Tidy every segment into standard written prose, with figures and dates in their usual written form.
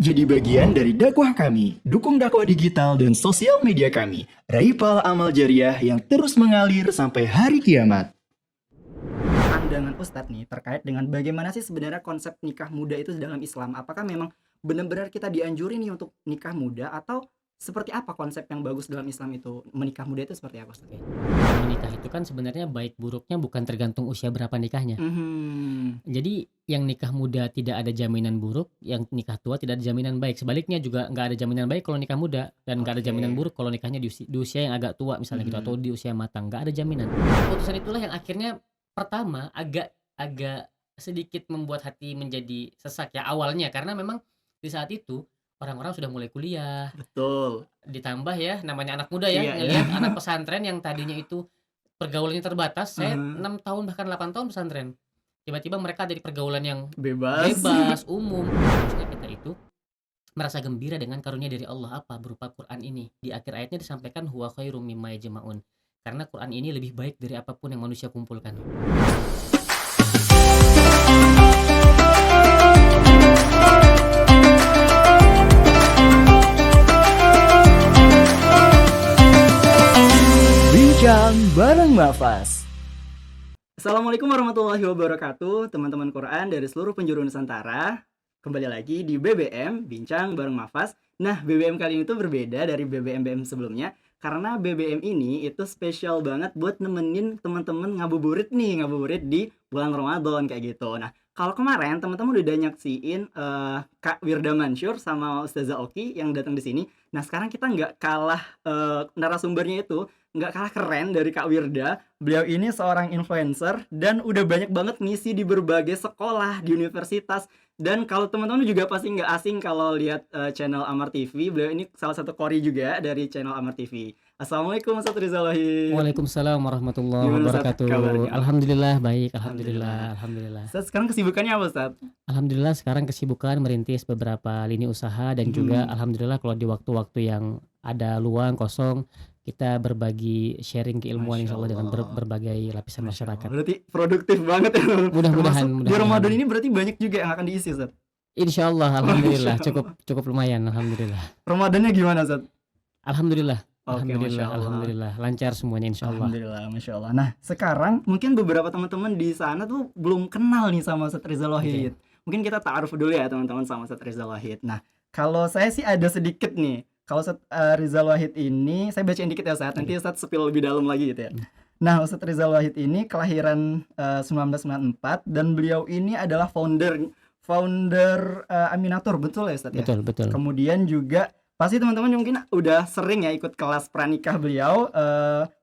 jadi bagian dari dakwah kami. Dukung dakwah digital dan sosial media kami. Raih pahala amal jariah yang terus mengalir sampai hari kiamat. Pandangan Ustadz nih terkait dengan bagaimana sih sebenarnya konsep nikah muda itu dalam Islam. Apakah memang benar-benar kita dianjuri nih untuk nikah muda, atau seperti apa konsep yang bagus dalam Islam itu? Menikah muda itu seperti apa, Ustadz? Menikah itu kan sebenarnya baik buruknya bukan tergantung usia berapa nikahnya. Mhm. Jadi yang nikah muda tidak ada jaminan buruk, yang nikah tua tidak ada jaminan baik. Sebaliknya juga nggak ada jaminan baik kalau nikah muda, dan nggak ada jaminan Oke. buruk kalau nikahnya di usia yang agak tua misalnya gitu, atau Mhm. di usia matang, nggak ada jaminan. Keputusan itulah yang akhirnya pertama agak agak sedikit membuat hati menjadi sesak ya awalnya, karena memang di saat itu orang-orang sudah mulai kuliah, Betul. ditambah ya namanya anak muda ya, Iya ya. ngelihat anak pesantren yang tadinya itu pergaulannya terbatas. Saya Heeh. 6 tahun bahkan 8 tahun pesantren. Tiba-tiba mereka dari pergaulan yang Bebas. bebas, umum. Harusnya kita itu merasa gembira dengan karunia dari Allah, apa? Berupa Quran ini. Di akhir ayatnya disampaikan huwa khairum mimma yajma'un. Karena Quran ini lebih baik dari apapun yang manusia kumpulkan. Bincang bareng Mafas. Assalamualaikum warahmatullahi wabarakatuh, teman-teman Quran dari seluruh penjuru Nusantara. Kembali lagi di BBM, Bincang bareng Mafas. Nah, BBM kali ini tuh berbeda dari BBM sebelumnya, karena BBM ini itu spesial banget buat nemenin teman-teman ngabuburit di bulan Ramadan kayak gitu. Nah, kalau kemarin teman-teman udah nyaksiin Kak Wirda Mansur sama Ustazah Oki yang datang di sini. Nah, sekarang kita nggak kalah, narasumbernya itu nggak kalah keren dari Kak Wirda. Beliau ini seorang influencer dan udah banyak banget ngisi di berbagai sekolah, di universitas. Dan kalau teman-teman juga pasti nggak asing kalau lihat channel Amar TV. Beliau ini salah satu kori juga dari channel Amar TV. Assalamualaikum Ustaz Rizal Wahid. Waalaikumsalam warahmatullahi Gimana Ustaz wabarakatuh. kabarnya? Alhamdulillah baik, Alhamdulillah. alhamdulillah, alhamdulillah. Ustaz sekarang kesibukannya apa Ustaz? Alhamdulillah sekarang kesibukan merintis beberapa lini usaha, dan juga Mhm. alhamdulillah kalau di waktu-waktu yang ada luang kosong kita berbagi sharing keilmuan Masya insyaallah dengan Allah. berbagai lapisan Masya Allah. masyarakat. Berarti produktif banget ya. Mudah-mudahan, Termasuk di Ramadan mudah-mudahan. ini berarti banyak juga yang akan diisi Ustaz. Insyaallah Masya alhamdulillah Allah. cukup cukup lumayan alhamdulillah. Ramadannya gimana Ustaz? Alhamdulillah, Oke, Masya alhamdulillah, Allah. alhamdulillah lancar semuanya insyaallah. Alhamdulillah, Masya Allah. Nah, sekarang mungkin beberapa teman-teman di sana tuh belum kenal nih sama Ustadz Rizal Oke. Wahid. Mungkin kita ta'aruf dulu ya teman-teman sama Ustadz Rizal Wahid. Nah, kalau saya sih ada sedikit nih. Kalau Ustadz Rizal Wahid ini, saya bacain dikit ya Ustadz. Nanti Oke. Ustadz spill lebih dalam lagi gitu ya. Hmm. Nah, Ustadz Rizal Wahid ini kelahiran 1994 dan beliau ini adalah founder Aminatur, betul ya Ustadz ya? Betul, betul. Kemudian juga pasti teman-teman mungkin udah sering ya ikut kelas pranikah beliau.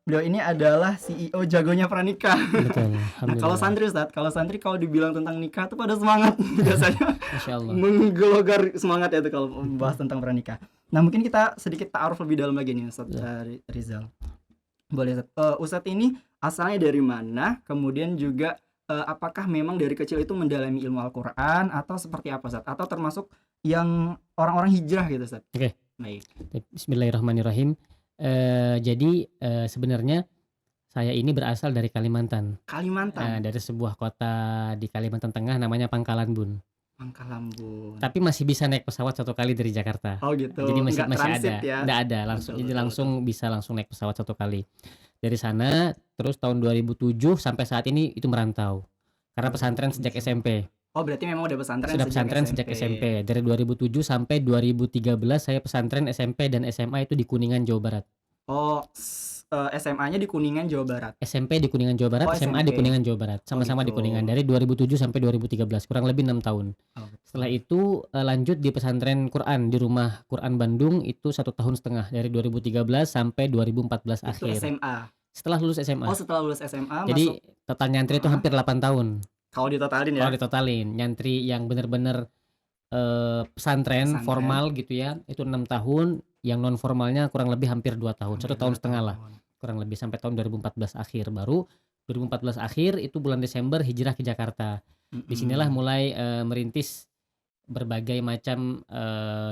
Beliau ini adalah CEO jagonya pranikah. Betul, Nah, kalau alhamdulillah. santri Ustadz, kalau dibilang tentang nikah tuh pada semangat biasanya Masyaallah. menggelogar semangat ya tuh kalau membahas tentang pranikah. Nah, mungkin kita sedikit ta'aruf lebih dalam lagi nih Ustadz Ya. Rizal. Boleh Ustadz. Ustadz ini asalnya dari mana? Kemudian juga apakah memang dari kecil itu mendalami ilmu Al-Qur'an atau seperti apa Ustadz? Atau termasuk yang orang-orang hijrah gitu Ustadz? Oke. Baik. Bismillahirrahmanirrahim. Jadi sebenarnya saya ini berasal dari Kalimantan. Kalimantan, Dari sebuah kota di Kalimantan Tengah namanya Pangkalan Bun. Pangkalambun. Tapi masih bisa naik pesawat 1 kali dari Jakarta. Oh gitu, Jadi masih nggak masih transit ada. ya? Nggak ada langsung. Betul, Jadi betul, langsung betul. bisa langsung naik pesawat 1 kali. Dari sana terus tahun 2007 sampai saat ini itu merantau. Karena pesantren sejak 2007. SMP. Oh, berarti memang udah pesantren Sudah sejak pesantren sejak SMP. Dari 2007 sampai 2013 saya pesantren SMP dan SMA itu di Kuningan, Jawa Barat. Oh, SMA-nya di Kuningan, Jawa Barat. SMP di Kuningan, Jawa Barat, Oh, SMA di SMP. Kuningan, Jawa Barat. Oh Sama-sama di gitu. Kuningan dari 2007 sampai 2013, kurang lebih 6 tahun. Oh, betul. Setelah itu lanjut di pesantren Quran di Rumah Quran Bandung itu 1,5 tahun dari 2013 sampai 2014 Itu akhir. SMA. Setelah lulus SMA. Oh, setelah lulus SMA Jadi masuk. total nyantri itu hampir 8 tahun. Kalau ditotalin ya. Kalau ditotalin, nyantri yang bener-bener pesantren formal gitu ya, itu 6 tahun, yang non formalnya kurang lebih hampir 2 tahun, 1,5 tahun lah. Kurang lebih sampai tahun 2014 akhir. Baru 2014 akhir itu bulan Desember hijrah ke Jakarta. Disinilah mulai merintis berbagai macam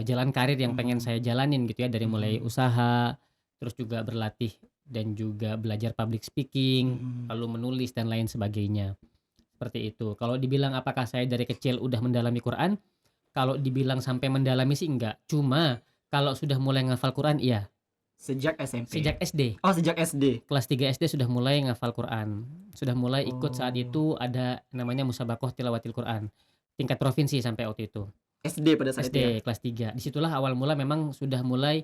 jalan karir yang pengen saya jalanin gitu ya, dari mulai usaha, terus juga berlatih dan juga belajar public speaking, lalu menulis dan lain sebagainya. Seperti itu. Kalau dibilang apakah saya dari kecil udah mendalami Quran, Kalau dibilang sampai mendalami sih enggak, cuma kalau sudah mulai ngafal Quran iya. Sejak SMP? Sejak SD. Oh, sejak SD? Kelas 3 SD sudah mulai ngafal Quran. Sudah mulai ikut saat Oh, itu ada namanya Musabaqah Tilawatil Quran. Tingkat provinsi sampai waktu itu. SD pada saat itu ya? SD kelas 3. Disitulah awal mula memang sudah mulai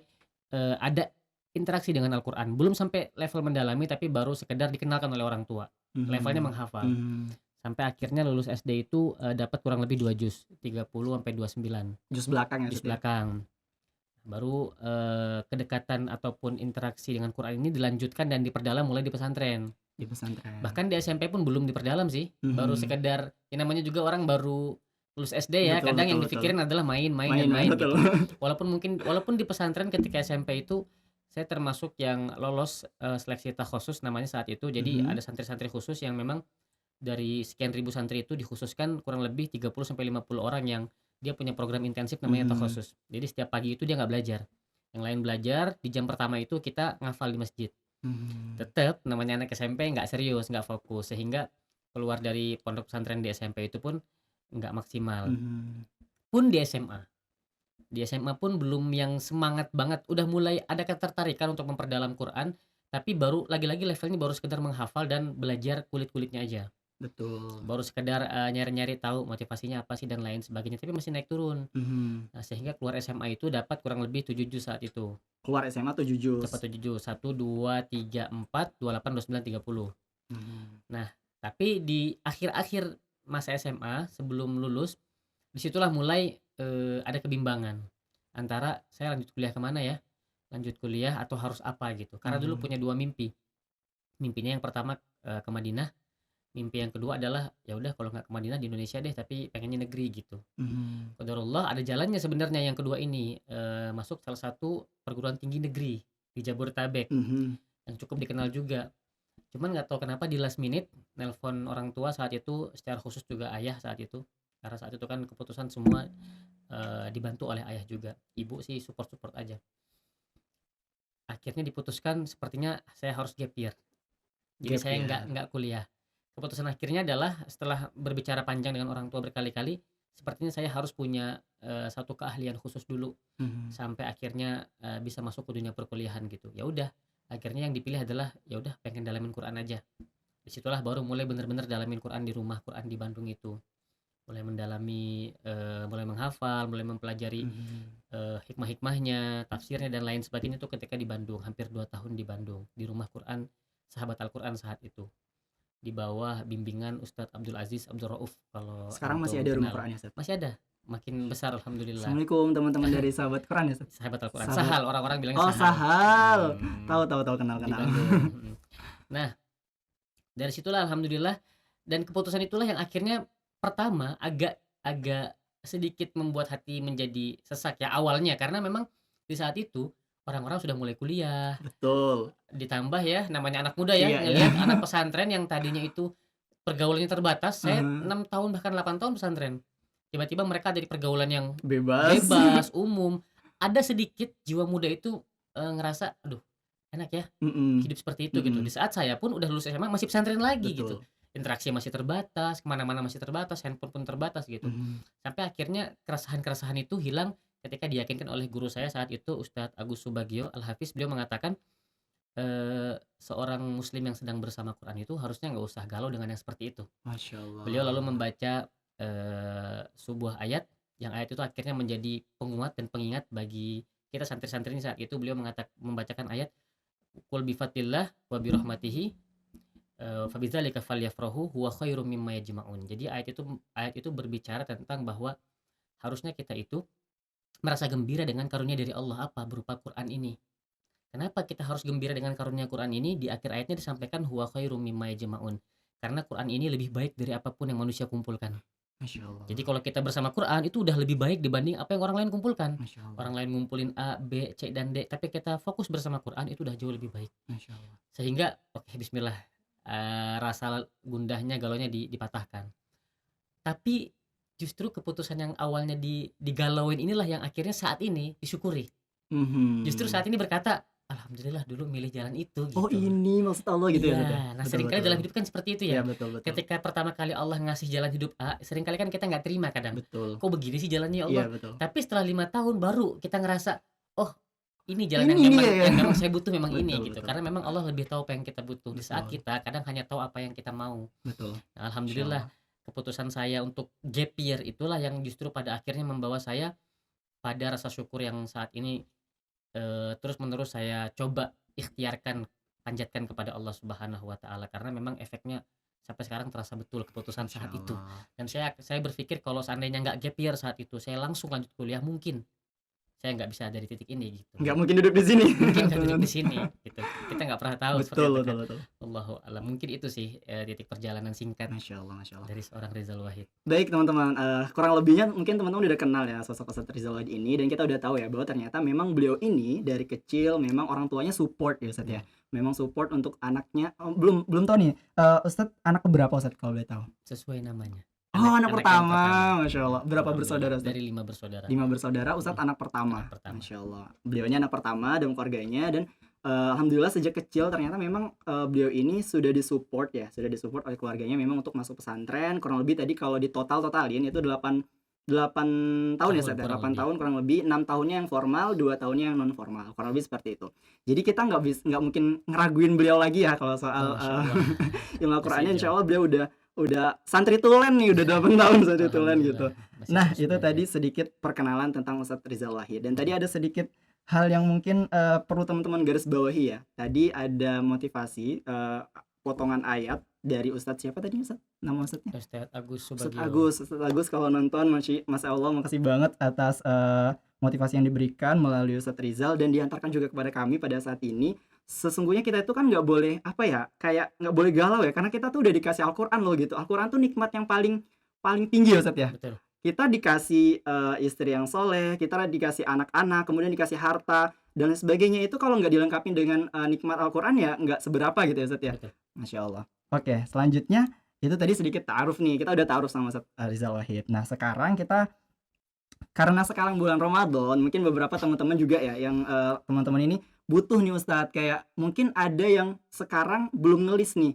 ada interaksi dengan Al-Quran. Belum sampai level mendalami tapi baru sekedar dikenalkan oleh orang tua. Levelnya Mhm, menghafal. mhm. Sampai akhirnya lulus SD itu dapat kurang lebih 2 juz, 30 sampai 29 Juz belakang ya, juz Ustaz ya? belakang. Baru kedekatan ataupun interaksi dengan Quran ini dilanjutkan dan diperdalam mulai di pesantren. Di pesantren. Bahkan di SMP pun belum diperdalam sih, baru Mhm. sekedar ya namanya juga orang baru lulus SD ya, Betul, kadang betul, yang betul. dipikirin adalah main, main, dan Main-main, main betul. gitu. Walaupun di pesantren ketika SMP itu saya termasuk yang lolos seleksi takhusus namanya saat itu. Jadi Mhm, ada santri-santri khusus yang memang dari sekian ribu santri itu dikhususkan kurang lebih 30 sampai 50 orang yang dia punya program intensif namanya mhm, takhusus. Jadi setiap pagi itu dia nggak belajar. Yang lain belajar, di jam pertama itu kita ngafal di masjid. mhm, Tetap namanya anak SMP nggak serius, nggak fokus, sehingga keluar dari pondok pesantren di SMP itu pun nggak maksimal. mhm. Pun di SMA. Di SMA pun belum yang semangat banget, udah mulai ada ketertarikan untuk memperdalam Quran, tapi baru lagi-lagi levelnya baru sekedar menghafal dan belajar kulit-kulitnya aja. Betul. Baru sekedar nyari-nyari tahu motivasinya apa sih dan lain sebagainya, tapi masih naik turun. Mhm. Nah, sehingga keluar SMA itu dapat kurang lebih 7 juz saat itu. Keluar SMA 7 juz. Dapat 7 juz, 1, 2, 3, 4, 28, 29, 30. Mhm, Nah, tapi di akhir-akhir masa SMA sebelum lulus, disitulah mulai ada kebimbangan antara saya lanjut kuliah kemana ya, lanjut kuliah atau harus apa gitu. Karena dulu mhm, punya 2 mimpi. Mimpinya yang pertama ke Madinah, mimpi yang kedua adalah ya udah kalau nggak ke Madinah di Indonesia deh tapi pengennya negeri gitu. mhm, Qadarullah ada jalannya sebenarnya yang kedua ini, masuk salah satu perguruan tinggi negeri di Jabodetabek mhm. yang cukup dikenal juga. Cuman nggak tahu kenapa di last minute nelpon orang tua saat itu, secara khusus juga ayah saat itu. Karena saat itu kan keputusan semua dibantu oleh ayah juga. Ibu sih support-support aja. Akhirnya diputuskan sepertinya saya harus gap year. Jadi Gap saya nggak year. nggak kuliah. Keputusan akhirnya adalah setelah berbicara panjang dengan orang tua berkali-kali, sepertinya saya harus punya satu keahlian khusus dulu Mhm, sampai akhirnya bisa masuk ke dunia perkuliahan gitu. Ya udah, akhirnya yang dipilih adalah ya udah pengen dalamin Quran aja. Disitulah baru mulai bener-bener dalamin Quran di rumah, Quran di Bandung itu. Mulai mendalami, mulai menghafal, mulai mempelajari mhm. hikmah-hikmahnya, tafsirnya dan lain sebagainya itu ketika di Bandung, hampir 2 tahun di Bandung, di rumah Quran Sahabat Al-Quran saat itu. Di bawah bimbingan Ustadz Abdul Aziz Abdul Rauf kalau Sekarang masih antum ada rumah kenal. Quran ya, Ustaz? Masih ada, makin besar alhamdulillah. Assalamualaikum teman-teman dari sahabat Quran ya, Ustaz? Sahabat Al-Quran, Sahabat Sahal, orang-orang bilangnya Oh, Sahal. Sahal. Tahu, tahu, tahu, kenal, Di kenal. Bandung. Nah, dari situlah alhamdulillah dan keputusan itulah yang akhirnya pertama agak agak sedikit membuat hati menjadi sesak ya awalnya karena memang di saat itu orang-orang sudah mulai kuliah, Betul. ditambah ya namanya anak muda ya Iya, iya. ngelihat anak pesantren yang tadinya itu pergaulannya terbatas. Saya Heeh. 6 tahun bahkan 8 tahun pesantren. Tiba-tiba mereka ada di pergaulan yang Bebas. bebas, umum. Ada sedikit jiwa muda itu ngerasa aduh enak ya Mhm, hidup seperti itu gitu. mhm. Di saat saya pun udah lulus SMA masih pesantren lagi gitu. Betul. Interaksi masih terbatas, kemana-mana masih terbatas, handphone pun terbatas gitu. Mhm, Sampai akhirnya keresahan-keresahan itu hilang ketika diyakinkan oleh guru saya saat itu Ustadz Agus Subagio Al-Hafiz. Beliau mengatakan seorang muslim yang sedang bersama Quran itu harusnya nggak usah galau dengan yang seperti itu. Masya Beliau lalu Allah. membaca sebuah ayat yang ayat itu akhirnya menjadi penguat dan pengingat bagi kita santri-santri ini saat itu. Beliau membacakan ayat qul bifatillah wa birahmatihi fabidzalika falyafrahu huwa khairum mimma yajma'un. Jadi ayat itu berbicara tentang bahwa harusnya kita itu merasa gembira dengan karunia dari Allah apa berupa Quran ini. Kenapa kita harus gembira dengan karunia Quran ini? Di akhir ayatnya disampaikan huwa khairum mimma yajma'un. Karena Quran ini lebih baik dari apapun yang manusia kumpulkan. Masya Jadi Allah. kalau kita bersama Quran itu udah lebih baik dibanding apa yang orang lain kumpulkan. Masya Allah. Orang lain ngumpulin A, B, C, dan D, tapi kita fokus bersama Quran itu udah jauh lebih baik. Masya Allah. Sehingga oke bismillah, rasa gundahnya galaunya dipatahkan. Tapi justru keputusan yang awalnya digalauin inilah yang akhirnya saat ini disyukuri. Justru Mhm. saat ini berkata, alhamdulillah dulu milih jalan itu Oh gitu. ini maksud Allah gitu ya Ustaz ya? Iya, nah Betul seringkali betul dalam betul. hidup kan seperti itu Iya ya. betul betul. Ketika pertama kali Allah ngasih jalan hidup A, seringkali kan kita nggak terima kadang. Betul. Kok begini sih jalannya ya Iya Allah? betul. Tapi setelah 5 tahun baru kita ngerasa, oh ini jalan Ini dia ya. yang memang saya butuh memang ini Betul gitu. betul. Karena memang Allah lebih tahu apa yang kita butuh. Di saat Betul. kita kadang hanya tahu apa yang kita mau. Betul. Nah, Masya alhamdulillah Allah. keputusan saya untuk gap year itulah yang justru pada akhirnya membawa saya pada rasa syukur yang saat ini terus-menerus saya coba ikhtiarkan, panjatkan kepada Allah Subhanahu wa taala karena memang efeknya sampai sekarang terasa betul keputusan Masya saat itu. Allah. Dan saya berpikir kalau seandainya nggak gap year saat itu, saya langsung lanjut kuliah mungkin saya nggak bisa ada di titik ini gitu. Nggak mungkin duduk di sini. Mungkin nggak duduk di sini gitu. Kita nggak pernah tahu seperti Betul itu betul kan. betul. Allahu a'lam. Mungkin itu sih titik perjalanan singkat Masya Allah Masya Allah. dari seorang Rizal Wahid. Baik teman-teman, kurang lebihnya mungkin teman-teman udah kenal ya sosok Ustadz Rizal Wahid ini dan kita udah tahu ya bahwa ternyata memang beliau ini dari kecil memang orang tuanya support ya Ustadz ya. Memang support untuk anaknya. Belum tahu nih, Ustadz anak keberapa Ustadz kalau boleh tahu? Sesuai namanya. Oh anak yang pertama, Masya Allah. Berapa Alhamdulillah, bersaudara Ustadz? dari 5 bersaudara. 5 bersaudara, Ustadz anak pertama. Anak pertama. Masya Allah. Beliaunya anak pertama dan keluarganya dan alhamdulillah sejak kecil ternyata memang beliau ini sudah disupport ya, sudah disupport oleh keluarganya memang untuk masuk pesantren. Kurang lebih tadi kalau di totalin itu 8 tahun ya Ustadz ya? 8 tahun kurang lebih, 6 tahunnya yang formal, 2 tahunnya yang non formal. Kurang lebih seperti itu. Jadi kita nggak mungkin ngeraguin beliau lagi ya kalau soal ilmu Al-Qur'annya. Insya Allah beliau udah santri tulen nih, udah 8 tahun santri tulen gitu. Nah itu tadi sedikit perkenalan tentang Ustadz Rizal Wahid dan tadi ada sedikit hal yang mungkin perlu teman-teman garis bawahi ya. Tadi ada motivasi potongan ayat dari Ustadz siapa tadi Ustadz? Nama Ustadznya? Ustadz Agus Ustadz Subagio. Ustadz Agus kalau nonton Masya Allah makasih banget atas motivasi yang diberikan melalui Ustadz Rizal dan diantarkan juga kepada kami pada saat ini. Sesungguhnya kita itu kan nggak boleh apa ya, kayak nggak boleh galau ya karena kita tuh udah dikasih Al-Quran loh gitu. Al-Quran tuh nikmat yang paling tinggi ya Ustadz ya. Betul. Kita dikasih istri yang soleh, kita dikasih anak-anak, kemudian dikasih harta dan sebagainya. Itu kalau nggak dilengkapi dengan nikmat Al-Quran ya nggak seberapa gitu ya Ustadz ya. Betul. Masya Allah. Oke, selanjutnya itu tadi sedikit ta'aruf nih. Kita udah ta'aruf sama Ustadz Rizal Wahid. Nah sekarang kita, karena sekarang bulan Ramadan, mungkin beberapa teman-teman juga ya yang teman-teman ini butuh nih Ustadz, kayak mungkin ada yang sekarang belum ngelis nih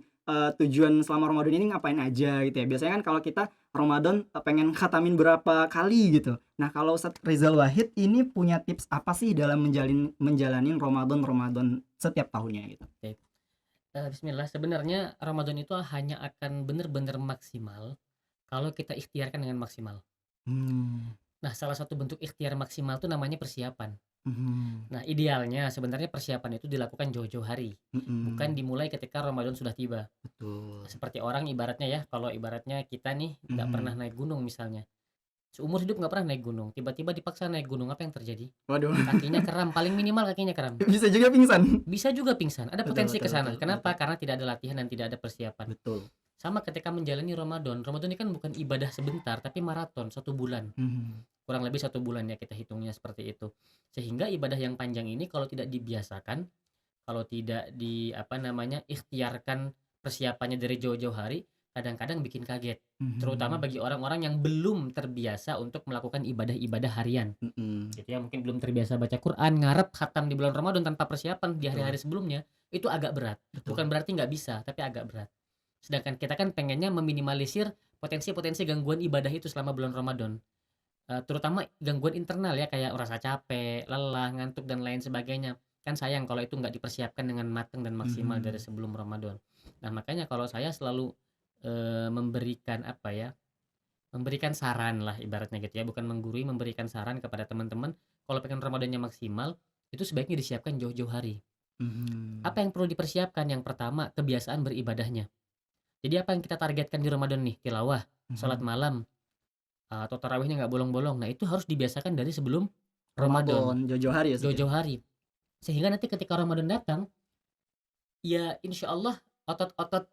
tujuan selama Ramadan ini ngapain aja gitu ya. Biasanya kan kalau kita Ramadan pengen khatamin berapa kali gitu. Nah kalau Ustadz Rizal Wahid ini punya tips apa sih dalam menjalanin Ramadan setiap tahunnya gitu? Bismillah, sebenarnya Ramadan itu hanya akan benar-benar maksimal kalau kita ikhtiarkan dengan maksimal. Nah, salah satu bentuk ikhtiar maksimal itu namanya persiapan. Nah, idealnya sebenarnya persiapan itu dilakukan jauh-jauh hari, bukan dimulai ketika Ramadan sudah tiba. Betul. Seperti orang ibaratnya ya, kalau ibaratnya kita nih nggak pernah naik gunung misalnya, seumur hidup nggak pernah naik gunung, tiba-tiba dipaksa naik gunung, apa yang terjadi? Waduh. Kakinya kram, paling minimal kakinya kram. Bisa juga pingsan. Bisa juga pingsan, ada Betul, potensi betul, ke sana. betul, Kenapa? betul. Karena tidak ada latihan dan tidak ada persiapan. Betul. Sama ketika menjalani Ramadan. Ramadan ini kan bukan ibadah sebentar, tapi maraton 1 bulan. Kurang lebih 1 bulan ya kita hitungnya seperti itu. Sehingga ibadah yang panjang ini kalau tidak dibiasakan, kalau tidak ikhtiarkan persiapannya dari jauh-jauh hari, kadang-kadang bikin kaget. Terutama bagi orang-orang yang belum terbiasa untuk melakukan ibadah-ibadah harian. Gitu ya, mungkin belum terbiasa baca Quran, ngarep khatam di bulan Ramadan tanpa persiapan di hari-hari sebelumnya, itu agak berat. Bukan berarti nggak bisa, tapi agak berat. Sedangkan kita kan pengennya meminimalisir potensi-potensi gangguan ibadah itu selama bulan Ramadan. Terutama gangguan internal ya, kayak rasa capek, lelah, ngantuk dan lain sebagainya. Kan sayang kalau itu nggak dipersiapkan dengan matang dan maksimal dari sebelum Ramadan. Nah, makanya kalau saya selalu memberikan saran lah ibaratnya gitu ya, bukan menggurui, memberikan saran kepada teman-teman kalau pengen Ramadannya maksimal, itu sebaiknya disiapkan jauh-jauh hari. Apa yang perlu dipersiapkan? Yang pertama, kebiasaan beribadahnya. Jadi apa yang kita targetkan di Ramadan nih? Tilawah, salat malam, atau tarawihnya nggak bolong-bolong. Nah, itu harus dibiasakan dari sebelum Ramadan. Jauh-jauh hari ya Ustadz ya? Jauh-jauh hari. Sehingga nanti ketika Ramadan datang, ya insya Allah otot-otot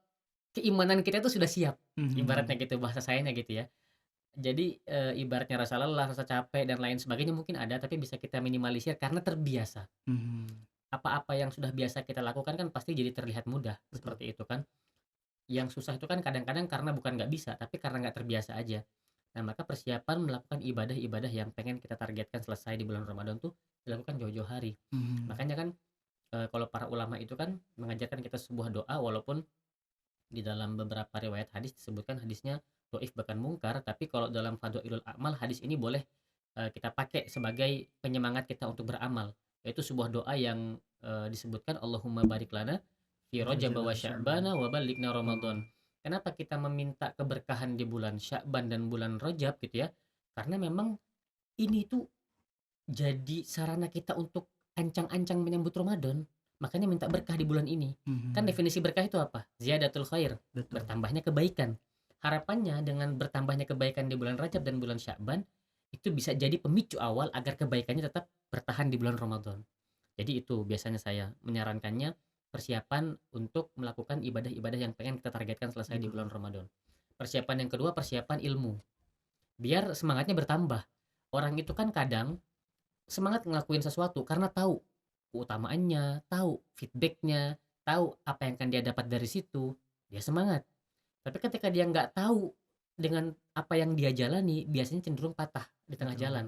keimanan kita itu sudah siap. Ibaratnya gitu, bahasa sayanya gitu ya. Jadi ibaratnya rasa lelah, rasa capek dan lain sebagainya mungkin ada, tapi bisa kita minimalisir karena terbiasa. Apa-apa yang sudah biasa kita lakukan kan pasti jadi terlihat mudah. Seperti itu kan. Yang susah itu kan kadang-kadang karena bukan nggak bisa, tapi karena nggak terbiasa aja. Nah, maka persiapan melakukan ibadah-ibadah yang pengen kita targetkan selesai di bulan Ramadan tuh dilakukan jauh-jauh hari. Makanya kan kalau para ulama itu kan mengajarkan kita sebuah doa, walaupun di dalam beberapa riwayat hadis disebutkan hadisnya dhaif bahkan mungkar, tapi kalau dalam Fadhailul A'mal hadis ini boleh kita pakai sebagai penyemangat kita untuk beramal. Yaitu sebuah doa yang disebutkan Allahumma barik lana fi Rajab wa Sya'bana wa ballighna Ramadan. Kenapa kita meminta keberkahan di bulan Sya'ban dan bulan Rajab gitu ya? Karena memang ini tuh jadi sarana kita untuk ancang-ancang menyambut Ramadan. Makanya minta berkah di bulan ini. Kan definisi berkah itu apa? Ziyadatul khair, Betul. bertambahnya kebaikan. Harapannya dengan bertambahnya kebaikan di bulan Rajab dan bulan Sya'ban itu bisa jadi pemicu awal agar kebaikannya tetap bertahan di bulan Ramadan. Jadi itu biasanya saya menyarankannya persiapan untuk melakukan ibadah-ibadah yang pengen kita targetkan selesai di bulan Ramadan. Persiapan yang kedua, persiapan ilmu. Biar semangatnya bertambah. Orang itu kan kadang semangat ngelakuin sesuatu karena tahu keutamaannya, tahu feedbacknya, tahu apa yang akan dia dapat dari situ, dia semangat. Tapi ketika dia nggak tahu dengan apa yang dia jalani, biasanya cenderung patah di tengah Betul. jalan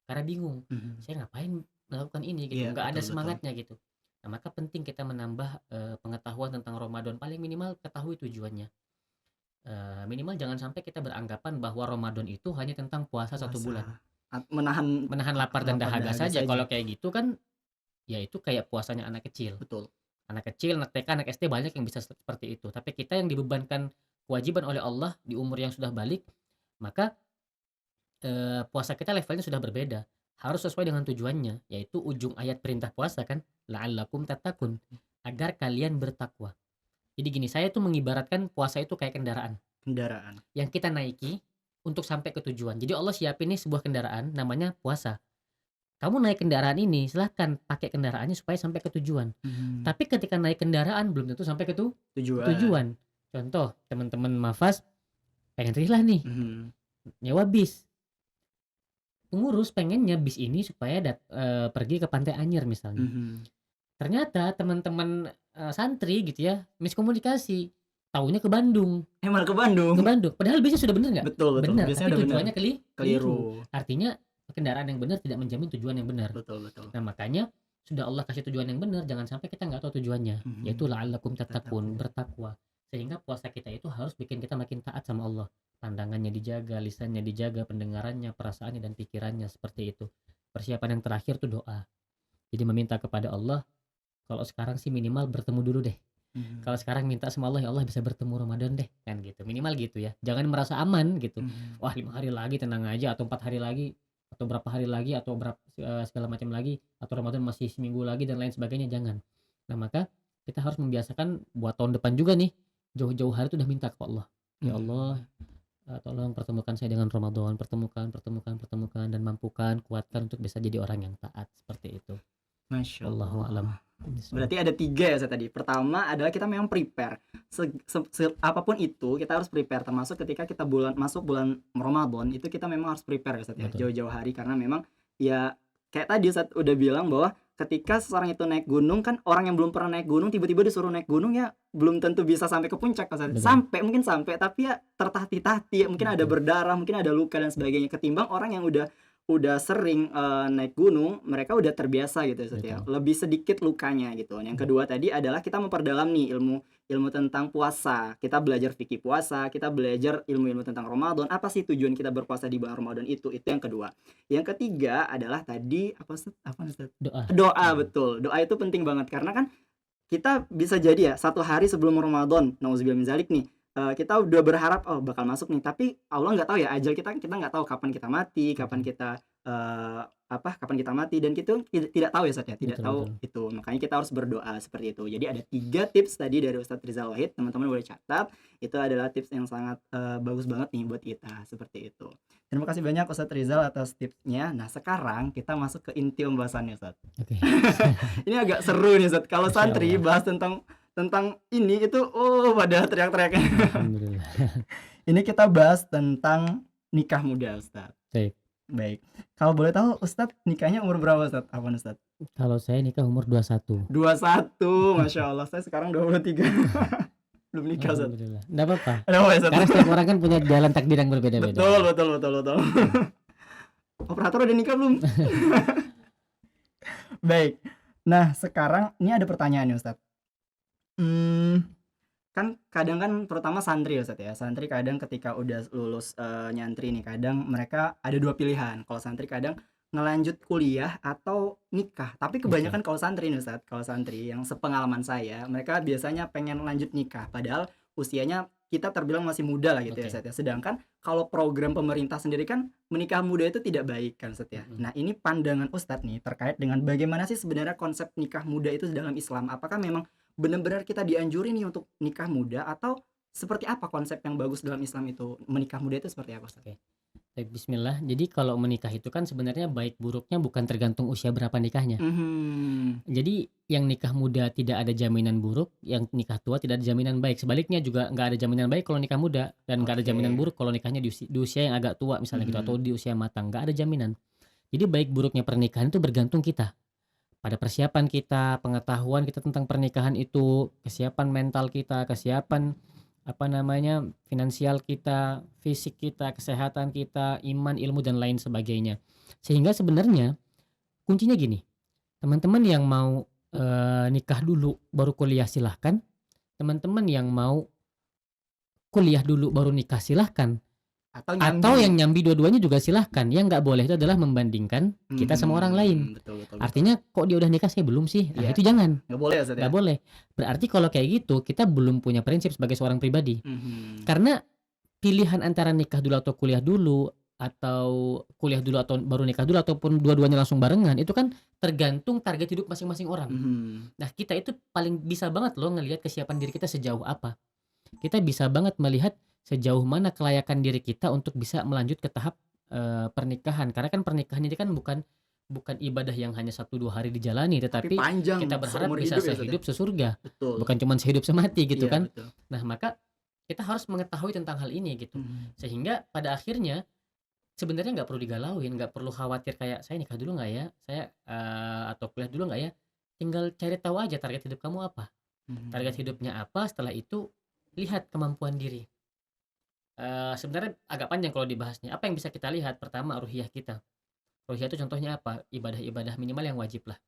karena bingung. Saya ngapain melakukan ini gitu, Iya, nggak ada betul. semangatnya gitu. Nah, maka penting kita menambah pengetahuan tentang Ramadan. Paling minimal ketahui tujuannya. Minimal jangan sampai kita beranggapan bahwa Ramadan itu hanya tentang puasa 1 bulan. Menahan lapar dan dahaga saja. Kalau kayak gitu kan, ya itu kayak puasanya anak kecil. Betul. Anak kecil, anak TK, anak SD banyak yang bisa seperti itu. Tapi kita yang dibebankan kewajiban oleh Allah di umur yang sudah balik, maka puasa kita levelnya sudah berbeda. Harus sesuai dengan tujuannya, yaitu ujung ayat perintah puasa kan, la'allakum tattaqun, agar kalian bertakwa. Jadi gini, saya tuh mengibaratkan puasa itu kayak kendaraan yang kita naiki untuk sampai ke tujuan. Jadi Allah siapin nih sebuah kendaraan namanya puasa. Kamu naik kendaraan ini, silahkan pakai kendaraannya supaya sampai ke tujuan. Tapi ketika naik kendaraan belum tentu sampai ke tujuan. Contoh, teman-teman Mafas pengen rihlah nih, nyewa bis. Pengurus pengennya bis ini supaya pergi ke Pantai Anyer misalnya. Ternyata teman-teman santri gitu ya, miskomunikasi. Taunya ke Bandung. Malah ke Bandung. Padahal bisnya sudah benar nggak? Betul. Benar, Biasanya tapi udah tujuannya keliru. Artinya kendaraan yang benar tidak menjamin tujuan yang benar. Betul. Nah, makanya sudah Allah kasih tujuan yang benar, jangan sampai kita nggak tahu tujuannya. Yaitu la'allakum tattaqun, bertakwa. Sehingga puasa kita itu harus bikin kita makin taat sama Allah. Pandangannya dijaga, lisannya dijaga, pendengarannya, perasaannya dan pikirannya, seperti itu. Persiapan yang terakhir tuh doa. Jadi meminta kepada Allah, kalau sekarang sih minimal bertemu dulu deh. Kalau sekarang minta sama Allah, ya Allah bisa bertemu Ramadan deh, kan gitu. Minimal gitu ya. Jangan merasa aman gitu. Wah, 5 hari lagi tenang aja, atau 4 hari lagi, atau berapa hari lagi, atau segala macam lagi, atau Ramadan masih seminggu lagi dan lain sebagainya. Jangan. Nah, maka kita harus membiasakan buat tahun depan juga nih, jauh-jauh hari itu udah minta ke Allah. Ya Allah, tolong pertemukan saya dengan Ramadan, pertemukan dan mampukan, kuatkan untuk bisa jadi orang yang taat, seperti itu. Masya Allahu a'lam. Berarti ada 3 ya saya tadi. Pertama adalah kita memang prepare. Apapun itu kita harus prepare, termasuk ketika kita masuk bulan Ramadan itu kita memang harus prepare ya Ustaz ya. Jauh-jauh hari, karena memang ya kayak tadi Ustaz udah bilang bahwa ketika seseorang itu naik gunung kan, orang yang belum pernah naik gunung tiba-tiba disuruh naik gunung ya belum tentu bisa sampai ke puncak Ustaz. Mungkin sampai tapi ya tertatih-tatih, mungkin ada berdarah, mungkin ada luka dan sebagainya, ketimbang orang yang udah sering naik gunung, mereka udah terbiasa gitu ya, lebih sedikit lukanya gitu. Yang kedua tadi adalah kita memperdalam nih ilmu tentang puasa. Kita belajar fikih puasa, kita belajar ilmu-ilmu tentang Ramadan. Apa sih tujuan kita berpuasa di bulan Ramadan itu yang kedua. Yang ketiga adalah tadi apa Ustaz? Doa, betul. Doa itu penting banget karena kan kita bisa jadi ya 1 hari sebelum Ramadan, nauzubillah min zalik nih, kita udah berharap bakal masuk nih, tapi Allah nggak tahu ya ajal kita nggak tahu kapan kita mati, kapan kita mati, dan kita tidak tahu ya Ustaz ya, tidak tahu itu. Makanya kita harus berdoa seperti itu. Jadi ada 3 tips tadi dari Ustadz Rizal Wahid, teman-teman boleh catat. Itu adalah tips yang sangat bagus banget nih buat kita, seperti itu. Terima kasih banyak Ustadz Rizal atas tipsnya. Nah, sekarang kita masuk ke inti pembahasannya Ustadz. Ini agak seru nih Ustadz. Kalau santri bahas tentang ini itu pada teriak-teriak. Ini kita bahas tentang nikah muda Ustadz. Baik. Kalau boleh tahu Ustadz nikahnya umur berapa Ustadz? Apaan Ustadz? Kalau saya nikah umur 21. Masya Allah. Saya sekarang 23. Belum nikah Ustadz. Nggak apa-apa. Karena setiap orang kan punya jalan takdir yang berbeda-beda. Betul. Operator udah nikah belum? Baik. Nah, sekarang ini ada pertanyaan nih Ustadz. Mmm, kan kadang kan terutama santri ya Ustadz ya, santri kadang ketika udah lulus, nyantri nih kadang mereka ada 2 pilihan, kalau santri kadang ngelanjut kuliah atau nikah. Tapi Oke. kebanyakan kalau santri nih Ustadz, kalau santri yang sepengalaman saya, mereka biasanya pengen lanjut nikah, padahal usianya kita terbilang masih muda lah gitu ya Oke. Ustadz ya. Sedangkan kalau program pemerintah sendiri kan menikah muda itu tidak baik kan Ustadz ya. Mhm. Nah ini pandangan Ustadz nih terkait dengan bagaimana sih sebenarnya konsep nikah muda itu dalam Islam? Apakah memang benar-benar kita dianjurin nih untuk nikah muda atau seperti apa konsep yang bagus dalam Islam itu? Menikah muda itu seperti apa, Ustaz? Oke. Baik, bismillah. Jadi kalau menikah itu kan sebenarnya baik buruknya bukan tergantung usia berapa nikahnya. Mhm. Jadi yang nikah muda tidak ada jaminan buruk, yang nikah tua tidak ada jaminan baik. Sebaliknya juga nggak ada jaminan baik kalau nikah muda dan nggak ada jaminan Oke. buruk kalau nikahnya di usia yang agak tua misalnya gitu atau Mhm. di usia matang, nggak ada jaminan. Jadi baik buruknya pernikahan itu bergantung kita, pada persiapan kita, pengetahuan kita tentang pernikahan itu, kesiapan mental kita, kesiapan apa namanya, finansial kita, fisik kita, kesehatan kita, iman, ilmu dan lain sebagainya. Sehingga sebenarnya kuncinya gini, teman-teman yang mau, nikah dulu baru kuliah silahkan, teman-teman yang mau kuliah dulu baru nikah silahkan, Atau atau yang nyambi. nyambi dua-duanya juga silahkan. Yang nggak boleh itu adalah membandingkan kita sama orang lain. Betul betul betul. Artinya, "Kok dia udah nikah saya belum sih?" Nah Iya, itu jangan, nggak boleh ya, Ustaz, ya? nggak boleh. Berarti kalau kayak gitu kita belum punya prinsip sebagai seorang pribadi. Mhm. Karena pilihan antara nikah dulu atau kuliah dulu atau baru nikah dulu ataupun dua-duanya langsung barengan, itu kan tergantung target hidup masing-masing orang. Mhm. Nah, kita itu paling bisa banget loh ngelihat kesiapan diri kita sejauh apa. Kita bisa banget melihat sejauh mana kelayakan diri kita untuk bisa melanjut ke tahap, pernikahan. Karena kan pernikahan ini kan bukan bukan ibadah yang hanya 1, 2 hari dijalani, Tapi tetapi panjang, kita berharap seumur bisa hidup ya, Ustaz, ya? sehidup sesurga, Betul. bukan cuman sehidup semati gitu Iya, kan. betul. Nah, maka kita harus mengetahui tentang hal ini gitu. Mhm. Sehingga pada akhirnya sebenarnya nggak perlu digalauin, nggak perlu khawatir kayak, "Saya nikah dulu nggak ya? Saya, atau kuliah dulu nggak ya?" Tinggal cari tahu aja target hidup kamu apa. Target Mhm. hidupnya apa, setelah itu lihat kemampuan diri. Sebenarnya agak panjang kalau dibahasnya. Apa yang bisa kita lihat? Pertama, ruhiyah kita. Ruhiyah itu contohnya apa? Ibadah-ibadah minimal yang wajib lah.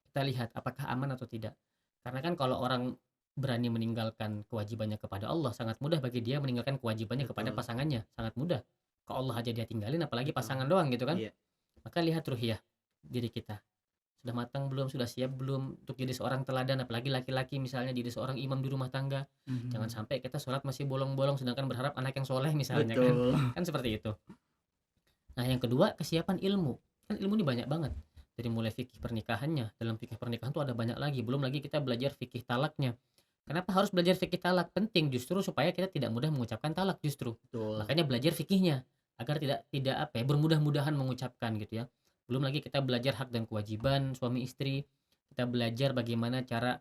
Kita lihat apakah aman atau tidak. Karena kan kalau orang berani meninggalkan kewajibannya kepada Allah, sangat mudah bagi dia meninggalkan kewajibannya kepada Betul pasangannya, sangat mudah. Ke Allah aja dia tinggalin apalagi betul. pasangan doang gitu kan. Iya. Maka lihat ruhiyah diri kita. Sudah matang belum? Sudah siap belum untuk jadi seorang teladan? Apalagi laki-laki misalnya jadi seorang imam di rumah tangga. Jangan Mhm. sampai kita sholat masih bolong-bolong sedangkan berharap anak yang soleh misalnya kan. Betul. Kan seperti itu. Nah yang kedua kesiapan ilmu. Kan ilmu ini banyak banget. Dari mulai fikih pernikahannya. Dalam fikih pernikahan tuh ada banyak lagi. Belum lagi kita belajar fikih talaknya. Kenapa harus belajar fikih talak? Penting justru supaya kita tidak mudah mengucapkan talak justru. Betul. Makanya belajar fikihnya agar tidak tidak apa ya, bermudah-mudahan mengucapkan gitu ya. Belum lagi kita belajar hak dan kewajiban suami istri. Kita belajar bagaimana cara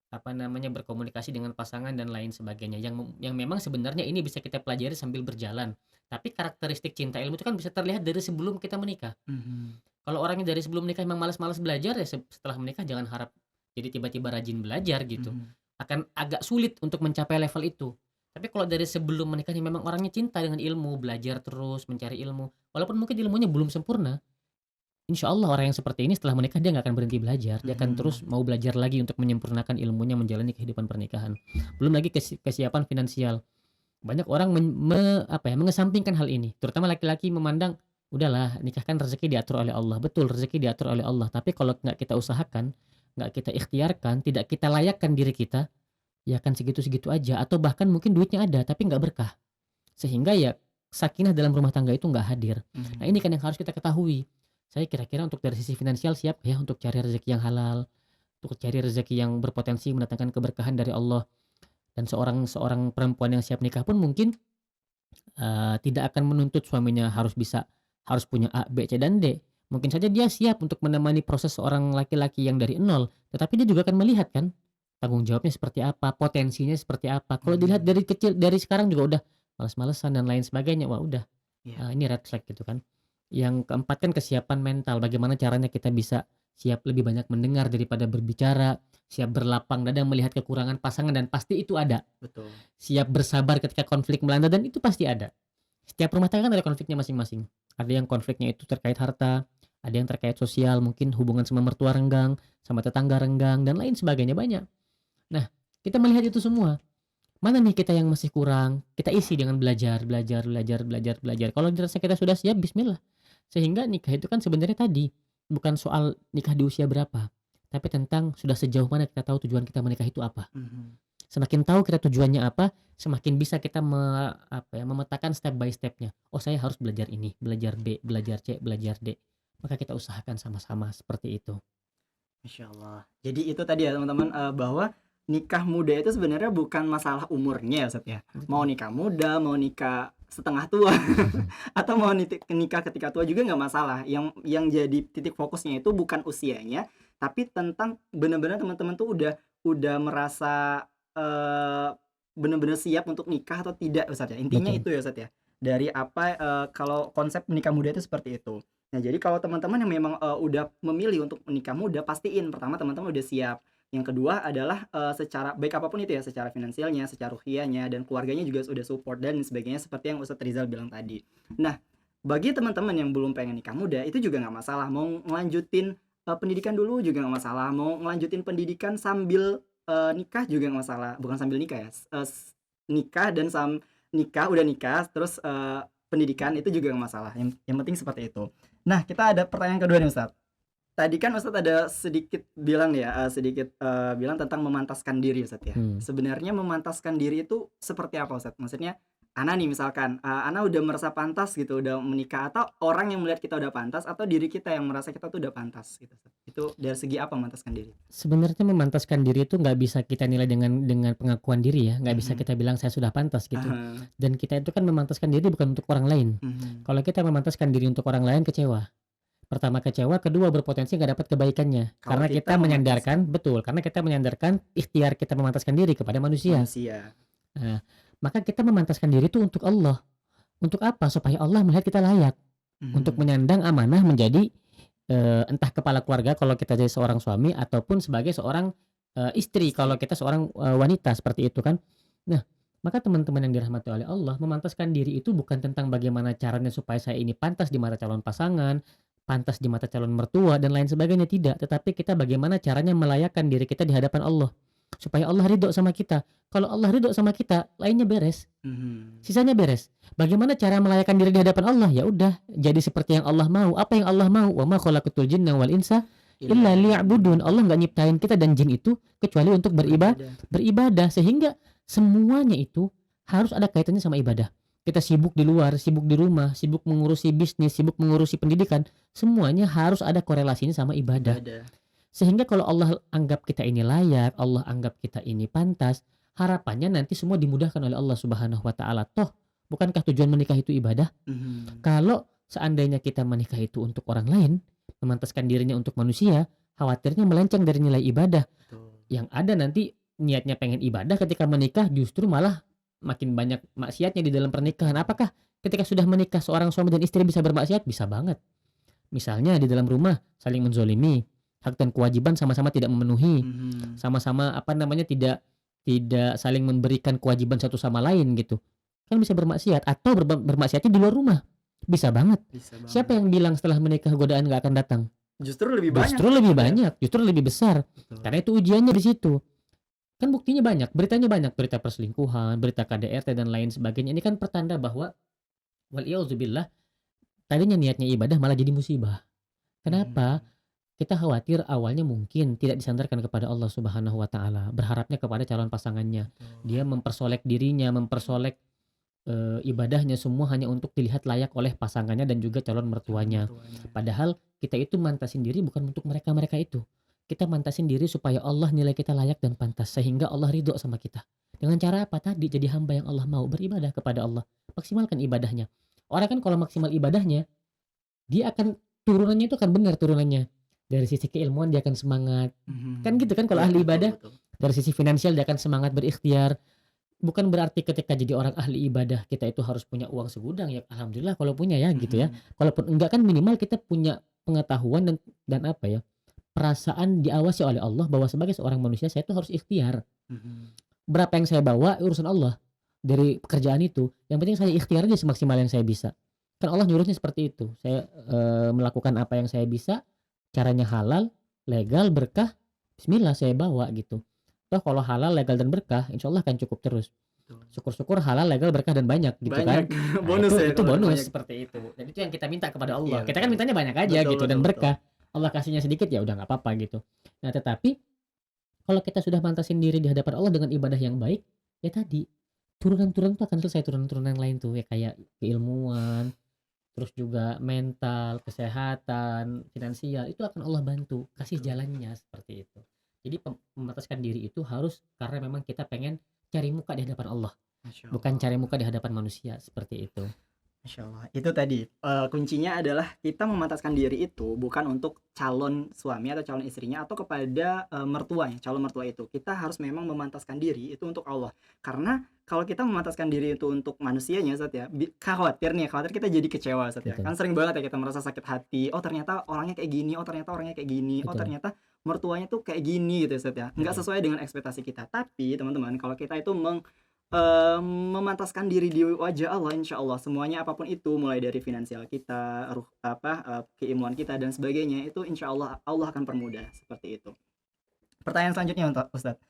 apa namanya berkomunikasi dengan pasangan dan lain sebagainya. Yang memang sebenarnya ini bisa kita pelajari sambil berjalan. Tapi karakteristik cinta ilmu itu kan bisa terlihat dari sebelum kita menikah. Mhm. Kalau orangnya dari sebelum menikah memang malas-malas belajar ya setelah menikah jangan harap jadi tiba-tiba rajin belajar gitu. Mhm. Akan agak sulit untuk mencapai level itu. Tapi kalau dari sebelum menikah nih memang orangnya cinta dengan ilmu, belajar terus, mencari ilmu, walaupun mungkin ilmunya belum sempurna, insya Allah orang yang seperti ini setelah menikah dia nggak akan berhenti belajar, dia akan terus Mhm. mau belajar lagi untuk menyempurnakan ilmunya menjalani kehidupan pernikahan. Belum lagi kesiapan finansial. Banyak orang apa ya, mengesampingkan hal ini, terutama laki-laki memandang, "Udahlah nikah kan rezeki diatur oleh Allah." Betul, rezeki diatur oleh Allah, tapi kalau nggak kita usahakan, nggak kita ikhtiarkan, tidak kita layakkan diri kita, ya kan segitu-segitu aja atau bahkan mungkin duitnya ada tapi nggak berkah. Sehingga ya sakinah dalam rumah tangga itu nggak hadir. Nah ini Mhm. kan yang harus kita ketahui. Saya kira-kira untuk dari sisi finansial siap ya untuk cari rezeki yang halal, untuk cari rezeki yang berpotensi mendatangkan keberkahan dari Allah. Dan seorang seorang perempuan yang siap nikah pun mungkin, tidak akan menuntut suaminya harus punya A, B, C, dan D. Mungkin saja dia siap untuk menemani proses seorang laki-laki yang dari nol, tetapi dia juga akan melihat kan, tanggung jawabnya seperti apa, potensinya seperti apa. Kalau dilihat Mhm. dari kecil, dari sekarang juga udah males-malesan dan lain sebagainya, wah udah, Iya. ini red flag gitu kan. Yang keempat kan kesiapan mental, bagaimana caranya kita bisa siap lebih banyak mendengar daripada berbicara, siap berlapang dada melihat kekurangan pasangan dan pasti itu ada. Betul. Siap bersabar ketika konflik melanda dan itu pasti ada. Setiap rumah tangga kan ada konfliknya masing-masing. Ada yang konfliknya itu terkait harta, Ada yang terkait sosial, mungkin hubungan sama mertua renggang, sama tetangga renggang, dan lain sebagainya, banyak. Nah, kita melihat itu semua. Mana nih kita yang masih kurang, kita isi dengan belajar, belajar, belajar, belajar, belajar. Kalau dirasa kita sudah siap, bismillah. Sehingga nikah itu kan sebenarnya tadi, bukan soal nikah di usia berapa, tapi tentang sudah sejauh mana kita tahu tujuan kita menikah itu apa. Mhm. Semakin tahu kita tujuannya apa, semakin bisa kita memetakan step by step-nya. Oh, saya harus belajar ini, belajar B, belajar C, belajar D. Maka kita usahakan sama-sama seperti itu. Masya Allah. Jadi itu tadi ya teman-teman, bahwa nikah muda itu sebenarnya bukan masalah umurnya ya Ustaz ya. Mau nikah muda, mau nikah setengah tua, atau mau nikah ketika tua juga nggak masalah. Yang jadi titik fokusnya itu bukan usianya, tapi tentang benar-benar teman-teman tuh udah merasa benar-benar siap untuk nikah atau tidak Ustaz ya. Intinya Betul. itu ya Ustaz ya. Dari apa, kalau konsep menikah muda itu seperti itu. Nah, jadi kalau teman-teman yang memang, udah memilih untuk menikah muda, pastiin pertama teman-teman udah siap. Yang kedua adalah, secara baik apapun itu ya, secara finansialnya, secara ruhiyahnya, dan keluarganya juga sudah support dan sebagainya seperti yang Ustadz Rizal bilang tadi. Nah, bagi teman-teman yang belum pengen nikah muda, itu juga nggak masalah. Mau ngelanjutin, pendidikan dulu juga nggak masalah. Mau ngelanjutin pendidikan sambil, nikah juga nggak masalah. Bukan sambil nikah ya, nikah dan nikah, udah nikah, terus, pendidikan itu juga nggak masalah. Yang penting seperti itu. Nah, kita ada pertanyaan kedua nih, Ustadz. Tadi kan Ustadz ada sedikit bilang ya, bilang tentang memantaskan diri, Ustadz ya. Hmm. Sebenarnya memantaskan diri itu seperti apa, Ustadz? Maksudnya, Ana nih misalkan, Ana udah merasa pantas gitu, udah menikah, atau orang yang melihat kita udah pantas, atau diri kita yang merasa kita tuh udah pantas gitu, Ustadz. Itu dari segi apa memantaskan diri? Sebenarnya memantaskan diri itu nggak bisa kita nilai dengan pengakuan diri ya, nggak bisa Mhm. kita bilang saya sudah pantas gitu. Aha. Dan kita itu kan memantaskan diri bukan untuk orang lain. Mhm. Kalau kita memantaskan diri untuk orang lain, kecewa. Pertama kecewa, kedua berpotensi nggak dapat kebaikannya. Kalau Karena kita kita menyandarkan, betul, karena kita menyandarkan ikhtiar kita memantaskan diri kepada manusia. manusia. Nah, maka kita memantaskan diri itu untuk Allah. Untuk apa? Supaya Allah melihat kita layak untuk Mhm. menyandang amanah menjadi entah kepala keluarga kalau kita jadi seorang suami ataupun sebagai seorang istri kalau kita seorang wanita seperti itu kan. Nah, maka teman-teman yang dirahmati oleh Allah, memantaskan diri itu bukan tentang bagaimana caranya supaya saya ini pantas di mata calon pasangan, pantas di mata calon mertua dan lain sebagainya, tidak, tetapi kita bagaimana caranya melayakkan diri kita di hadapan Allah supaya Allah ridho sama kita. Kalau Allah ridho sama kita, lainnya beres. Mhm. Sisanya beres. Bagaimana cara melayakkan diri di hadapan Allah? Ya udah, jadi seperti yang Allah mau. Apa yang Allah mau? Wa ma khalaqatul jinna wal insa illa liya'budun. Allah nggak nyiptain kita dan jin itu kecuali untuk beribadah. Sehingga semuanya itu harus ada kaitannya sama ibadah. Kita sibuk di luar, sibuk di rumah, sibuk mengurusi bisnis, sibuk mengurusi pendidikan, semuanya harus ada korelasinya sama ibadah. Sehingga kalau Allah anggap kita ini layak, Allah anggap kita ini pantas, harapannya nanti semua dimudahkan oleh Allah Subhanahu wa taala. Toh, bukankah tujuan menikah itu ibadah? Mhm. Kalau seandainya kita menikah itu untuk orang lain, memantaskan dirinya untuk manusia, khawatirnya melenceng dari nilai ibadah. Betul. Yang ada nanti niatnya pengen ibadah, ketika menikah justru malah makin banyak maksiatnya di dalam pernikahan. Apakah ketika sudah menikah seorang suami dan istri bisa bermaksiat? Bisa banget. Misalnya di dalam rumah saling menzolimi, hak dan kewajiban sama-sama tidak memenuhi, Mhm. sama-sama tidak saling memberikan kewajiban satu sama lain gitu. Kan bisa bermaksiat atau bermaksiatnya di luar rumah. Bisa banget. Bisa Siapa banget. yang bilang setelah menikah godaan nggak akan datang? Justru lebih banyak. Justru lebih Ya. banyak, justru lebih besar. Betul. Karena itu ujiannya di situ. Kan buktinya banyak, beritanya banyak, berita perselingkuhan, berita KDRT dan lain sebagainya. Ini kan pertanda bahwa waliyadzubillah tadinya niatnya ibadah malah jadi musibah. Kenapa? Kita khawatir awalnya mungkin tidak disandarkan kepada Allah Subhanahu wa taala, berharapnya kepada calon pasangannya. Dia mempersolek dirinya, mempersolek ibadahnya semua hanya untuk dilihat layak oleh pasangannya dan juga calon mertuanya. Padahal kita itu mantasin diri bukan untuk mereka-mereka itu. Kita mantasin diri supaya Allah nilai kita layak dan pantas sehingga Allah ridho sama kita. Dengan cara apa tadi? Jadi hamba yang Allah mau, beribadah kepada Allah. Maksimalkan ibadahnya. Orang kan kalau maksimal ibadahnya, dia akan turunannya itu akan benar turunannya. Dari sisi keilmuan dia akan semangat. Kan gitu kan kalau ahli ibadah. Dari sisi finansial dia akan semangat berikhtiar. Bukan berarti ketika jadi orang ahli ibadah kita itu harus punya uang segudang ya. Alhamdulillah kalau punya ya gitu ya. Kalaupun enggak kan minimal kita punya pengetahuan dan apa ya, perasaan diawasi oleh Allah bahwa sebagai seorang manusia saya itu harus ikhtiar. Berapa yang saya bawa urusan Allah dari pekerjaan itu. Yang penting saya ikhtiar aja semaksimal yang saya bisa. Kan Allah nyuruhnya seperti itu. Saya, melakukan apa yang saya bisa, caranya halal, legal, berkah, bismillah saya bawa gitu. Toh kalau halal, legal, dan berkah, insya Allah akan cukup terus. Betul. Syukur-syukur halal, legal, berkah, dan banyak gitu Banyak. kan. Nah Bonus ya itu kalau ada bonus banyak. seperti itu. Dan itu yang kita minta kepada Allah. Iya, Kita kan betul. mintanya banyak aja Betul, gitu dan betul, betul. berkah. Allah kasihnya sedikit ya udah nggak apa-apa gitu. Nah tetapi kalau kita sudah pantasin diri di hadapan Allah dengan ibadah yang baik, ya tadi turunan-turunan tuh akan selesai, turunan-turunan yang lain tuh ya kayak keilmuan, terus juga mental, kesehatan, finansial itu akan Allah bantu, kasih Betul. jalannya seperti itu. Jadi membataskan diri itu harus karena memang kita pengen cari muka di hadapan Allah, Masya bukan cari Allah. muka di hadapan manusia seperti itu. Masya Allah. Itu tadi, kuncinya adalah kita memantaskan diri itu bukan untuk calon suami atau calon istrinya atau kepada, mertuanya, calon mertua itu. Kita harus memang memantaskan diri itu untuk Allah. Karena kalau kita memantaskan diri itu untuk manusianya Ustaz ya, khawatir kita jadi kecewa Ustaz ya. Betul, Kan sering banget ya kita merasa sakit hati, "Oh ternyata orangnya kayak gini, oh ternyata orangnya kayak gini, oh betul, ternyata mertuanya tuh kayak gini," gitu ya Ustaz ya. Nggak betul, sesuai dengan ekspektasi kita. Tapi teman-teman kalau kita itu memantaskan diri di wajah Allah, insya Allah semuanya apapun itu, mulai dari finansial kita, keimuan kita dan sebagainya, itu insya Allah Allah akan permudah, seperti itu. Pertanyaan selanjutnya untuk Ustadz.